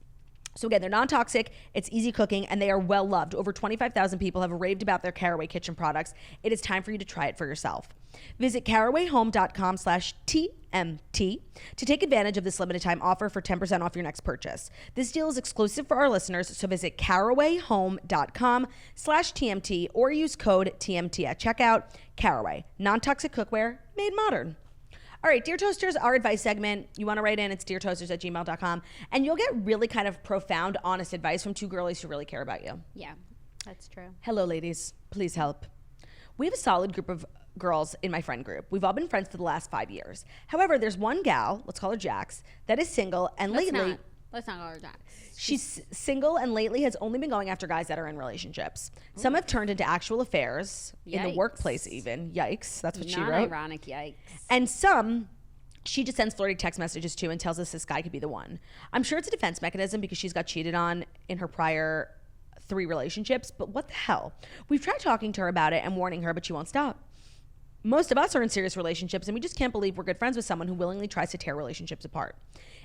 So again, they're non-toxic, it's easy cooking, and they are well loved. Over 25,000 people have raved about their Caraway kitchen products. It is time for you to try it for yourself. Visit carawayhome.com/TMT to take advantage of this limited time offer for 10% off your next purchase. This deal is exclusive for our listeners, so visit carawayhome.com/TMT or use code TMT at checkout. Caraway, non-toxic cookware made modern. All right, Dear Toasters, our advice segment. You want to write in, it's deartoasters@gmail.com. And you'll get really kind of profound, honest advice from two girlies who really care about you. Yeah, that's true. Hello, ladies. Please help. We have a solid group of girls in my friend group. We've all been friends for the last 5 years. However, there's one gal, let's call her Jax, that is single and Let's not call her Jax. She's single and lately has only been going after guys that are in relationships. Some have turned into actual affairs in the workplace even. Yikes. That's what she wrote. Ironic, yikes. And some she just sends flirty text messages to and tells us this guy could be the one. I'm sure it's a defense mechanism because she's got cheated on in her prior 3 relationships, but what the hell? We've tried talking to her about it and warning her, but she won't stop. Most of us are in serious relationships, and we just can't believe we're good friends with someone who willingly tries to tear relationships apart.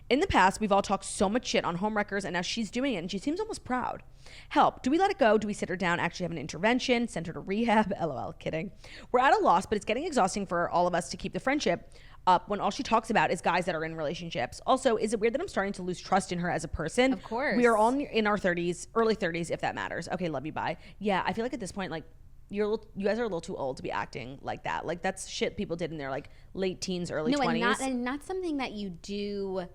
In the past, we've all talked so much shit on homewreckers, and now she's doing it, and she seems almost proud. Help. Do we let it go? Do we sit her down, actually have an intervention, send her to rehab? LOL, kidding. We're at a loss, but it's getting exhausting for all of us to keep the friendship up when all she talks about is guys that are in relationships. Also, is it weird that I'm starting to lose trust in her as a person? Of course. We are all in our 30s, early 30s, if that matters. Okay, love you, bye. Yeah, I feel like at this point, like, you guys are a little too old to be acting like that. Like, that's shit people did in their, like, late teens, early 20s. And not something that you do,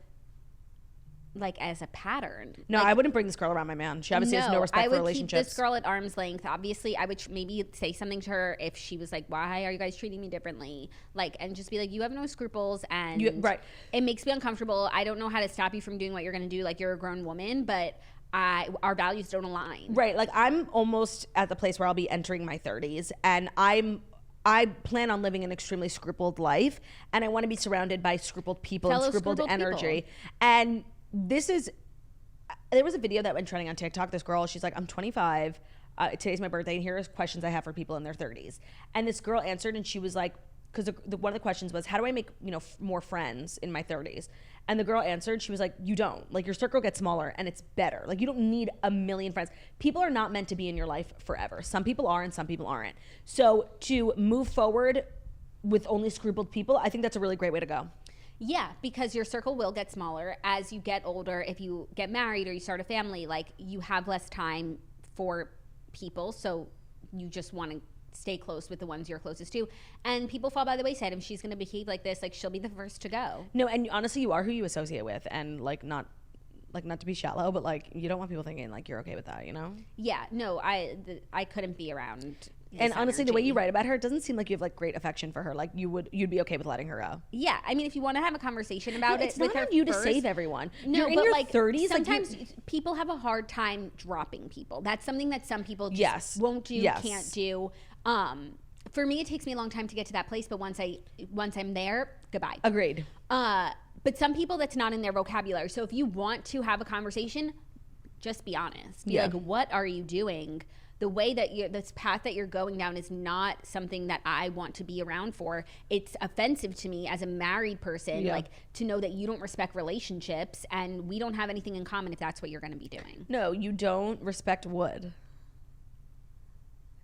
like, as a pattern. No, like, I wouldn't bring this girl around my man. She obviously has no respect for relationships. I would keep this girl at arm's length. Obviously, I would maybe say something to her if she was like, why are you guys treating me differently? Like, and just be like, you have no scruples, and it makes me uncomfortable. I don't know how to stop you from doing what you're going to do. Like, you're a grown woman, but our values don't align. Right. Like, I'm almost at the place where I'll be entering my 30s, and I plan on living an extremely scrupled life, and I want to be surrounded by scrupled people and scrupled energy. And there was a video that went trending on TikTok. This girl, she's like, I'm 25. Today's my birthday, and here are questions I have for people in their 30s. And this girl answered, and she was like, because one of the questions was, how do I make more friends in my 30s? And the girl answered, she was like, you don't. Like, your circle gets smaller, and it's better. Like, you don't need a million friends. People are not meant to be in your life forever. Some people are, and some people aren't. So to move forward with only scrupled people, I think that's a really great way to go. Yeah, because your circle will get smaller as you get older. If you get married or you start a family, like, you have less time for people, so you just want to stay close with the ones you're closest to, and people fall by the wayside. If she's going to behave like this, like, she'll be the first to go. No, and honestly, you are who you associate with, and like not to be shallow, but like, you don't want people thinking like you're okay with that, Yeah, no, I couldn't be around. And honestly, the way you write about her, it doesn't seem like you have like great affection for her. Like, you'd be okay with letting her go. Yeah, I mean, if you want to have a conversation about it's not on you to save everyone. No, you're in but your like 30s. Sometimes people have a hard time dropping people. That's something that some people just won't do, can't do. For me, it takes me a long time to get to that place, but once I'm there, goodbye. Agreed. But some people, that's not in their vocabulary. So if you want to have a conversation, just be honest. Be like, what are you doing? The way that this path that you're going down is not something that I want to be around for. It's offensive to me as a married person, like, to know that you don't respect relationships, and we don't have anything in common if that's what you're going to be doing. No, you don't respect wood.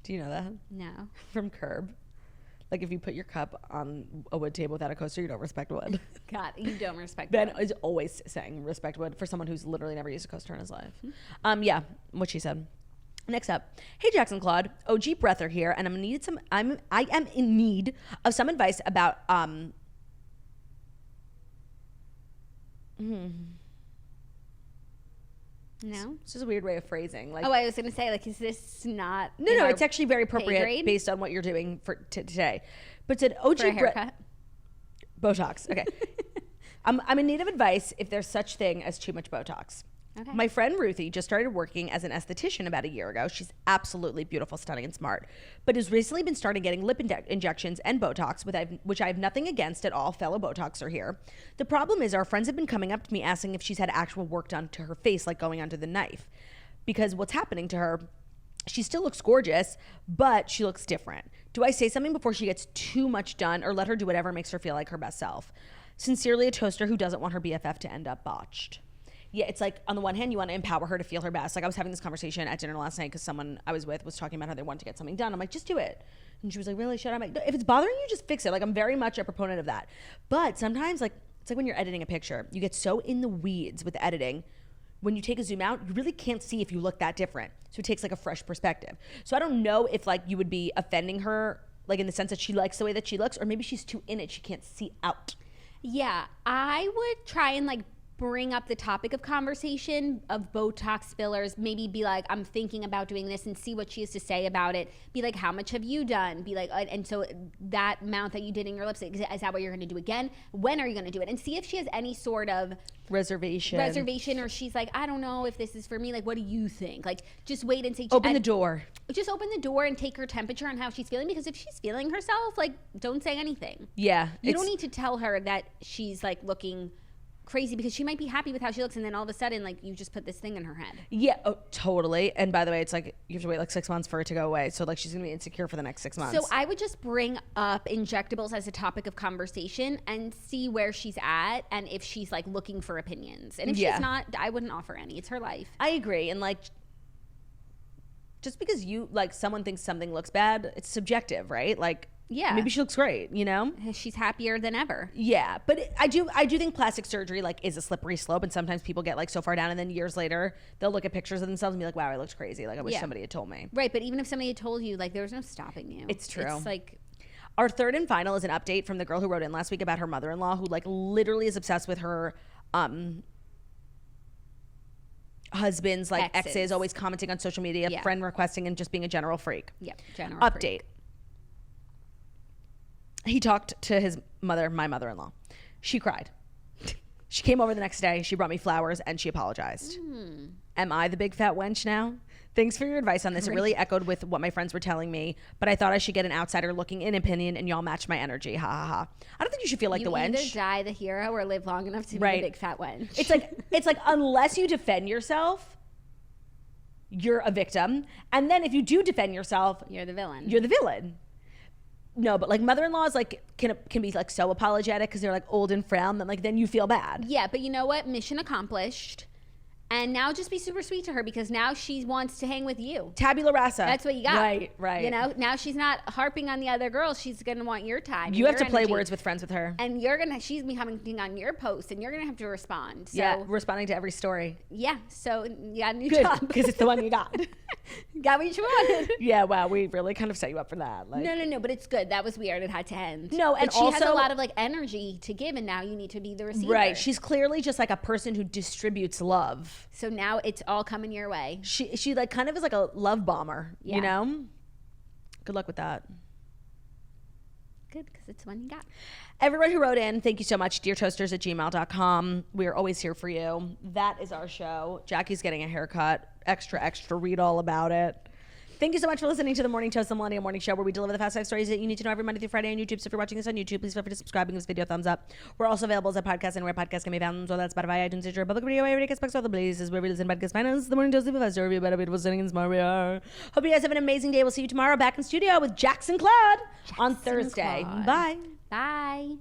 Do you know that? No. From Curb. Like, if you put your cup on a wood table without a coaster, you don't respect wood. God, you don't respect Ben wood. is always saying respect wood for someone who's literally never used a coaster in his life. Yeah, what she said. Next up, hey Jackson Claude, OG Breather here, and I am in need of some advice about No, it's just a weird way of phrasing. Like, I was gonna say, like, is this not? No, it's actually very appropriate based on what you're doing for today. But said OG for a haircut, Botox. Okay, I'm in need of advice if there's such thing as too much Botox. Okay. My friend Ruthie just started working as an esthetician about a year ago. She's absolutely beautiful, stunning, and smart, but has recently been starting getting lip injections and Botox, which I have nothing against at all. Fellow Botoxer here. The problem is our friends have been coming up to me asking if she's had actual work done to her face, like going under the knife. Because what's happening to her, she still looks gorgeous, but she looks different. Do I say something before she gets too much done, or let her do whatever makes her feel like her best self? Sincerely, a toaster who doesn't want her BFF to end up botched. Yeah, it's like, on the one hand, you want to empower her to feel her best. Like, I was having this conversation at dinner last night because someone I was with was talking about how they wanted to get something done. I'm like, just do it. And she was like, really? Should I? I'm like, if it's bothering you, just fix it. Like, I'm very much a proponent of that. But sometimes, like, it's like when you're editing a picture, you get so in the weeds with editing. When you take a zoom out, you really can't see if you look that different. So it takes like a fresh perspective. So I don't know if like you would be offending her, like in the sense that she likes the way that she looks, or maybe she's too in it, she can't see out. Yeah, I would try and like bring up the topic of conversation of Botox fillers, maybe be like, I'm thinking about doing this, and see what she has to say about it. Be like, how much have you done? Be like, and so that amount that you did in your lips, is that what you're going to do again? When are you going to do it? And see if she has any sort of reservation, or she's like, I don't know if this is for me. Like, what do you think? Like, just wait and say, open the door. Just open the door and take her temperature on how she's feeling, because if she's feeling herself, like, don't say anything. Yeah. You don't need to tell her that she's like looking crazy because she might be happy with how she looks, and then all of a sudden, like, you just put this thing in her head. Yeah, totally. And by the way, it's like you have to wait like 6 months for it to go away. So like she's gonna be insecure for the next 6 months. So I would just bring up injectables as a topic of conversation and see where she's at and if she's like looking for opinions. And if she's not, I wouldn't offer any. It's her life. I agree. And like, just because you like someone thinks something looks bad, it's subjective, right? Like, yeah, maybe she looks great, you know? She's happier than ever. Yeah, but I do think plastic surgery like is a slippery slope, and sometimes people get like so far down, and then years later they'll look at pictures of themselves and be like, "Wow, I looked crazy. Like I wish somebody had told me." Right, but even if somebody had told you, like there was no stopping you. It's true. It's like. Our third and final is an update from the girl who wrote in last week about her mother-in-law, who like literally is obsessed with her husband's like exes, always commenting on social media, friend requesting, and just being a general freak. Yep, general update. Freak. He talked to his mother, my mother-in-law. She cried. She came over the next day. She brought me flowers and she apologized. Am I the big fat wench now? Thanks for your advice on this. It really echoed with what my friends were telling me, but I thought I should get an outsider looking in opinion, and y'all matched my energy. Ha ha ha. I don't think you should feel like the wench. You either die the hero or live long enough to be the big fat wench. It's like unless you defend yourself, you're a victim. And then if you do defend yourself, you're the villain. You're the villain. No, but like mother-in-laws like can be like so apologetic because they're like old and frail, and like then you feel bad. Yeah, but you know what? Mission accomplished. And now just be super sweet to her because now she wants to hang with you. Tabula rasa. That's what you got. Right. You know, now she's not harping on the other girls. She's going to want your time. You have to play words with friends with her. And she's becoming on your post and you're going to have to respond. So, yeah, responding to every story. Yeah, so you got a new Good, job. because it's the one you got. Got what you wanted. Yeah, wow, we really kind of set you up for that. Like, No, but it's good. That was weird. It had to end. No, and but she also has a lot of like energy to give, and now you need to be the receiver. Right. She's clearly just like a person who distributes love. So now it's all coming your way. She like kind of is like a love bomber, you know? Good luck with that. Good, because it's one you got. Everyone who wrote in, thank you so much. deartoasters@gmail.com. We are always here for you. That is our show. Jackie's getting a haircut. Extra. Read all about it. Thank you so much for listening to the Morning Toast, the Millennial Morning Show, where we deliver the fast 5 stories that you need to know every Monday through Friday on YouTube. So if you're watching this on YouTube, please feel free to subscribe and give this video a thumbs up. We're also available as a podcast anywhere podcasts can be found. So that's Spotify, iTunes, Stitcher, Public Radio, every day, all the places where we listen to podcast finance. The Morning Toast, leave a 5-star review about a beautiful sitting in smart we are. Hope you guys have an amazing day. We'll see you tomorrow back in studio with Jackson Claude on Thursday. Claude. Bye. Bye.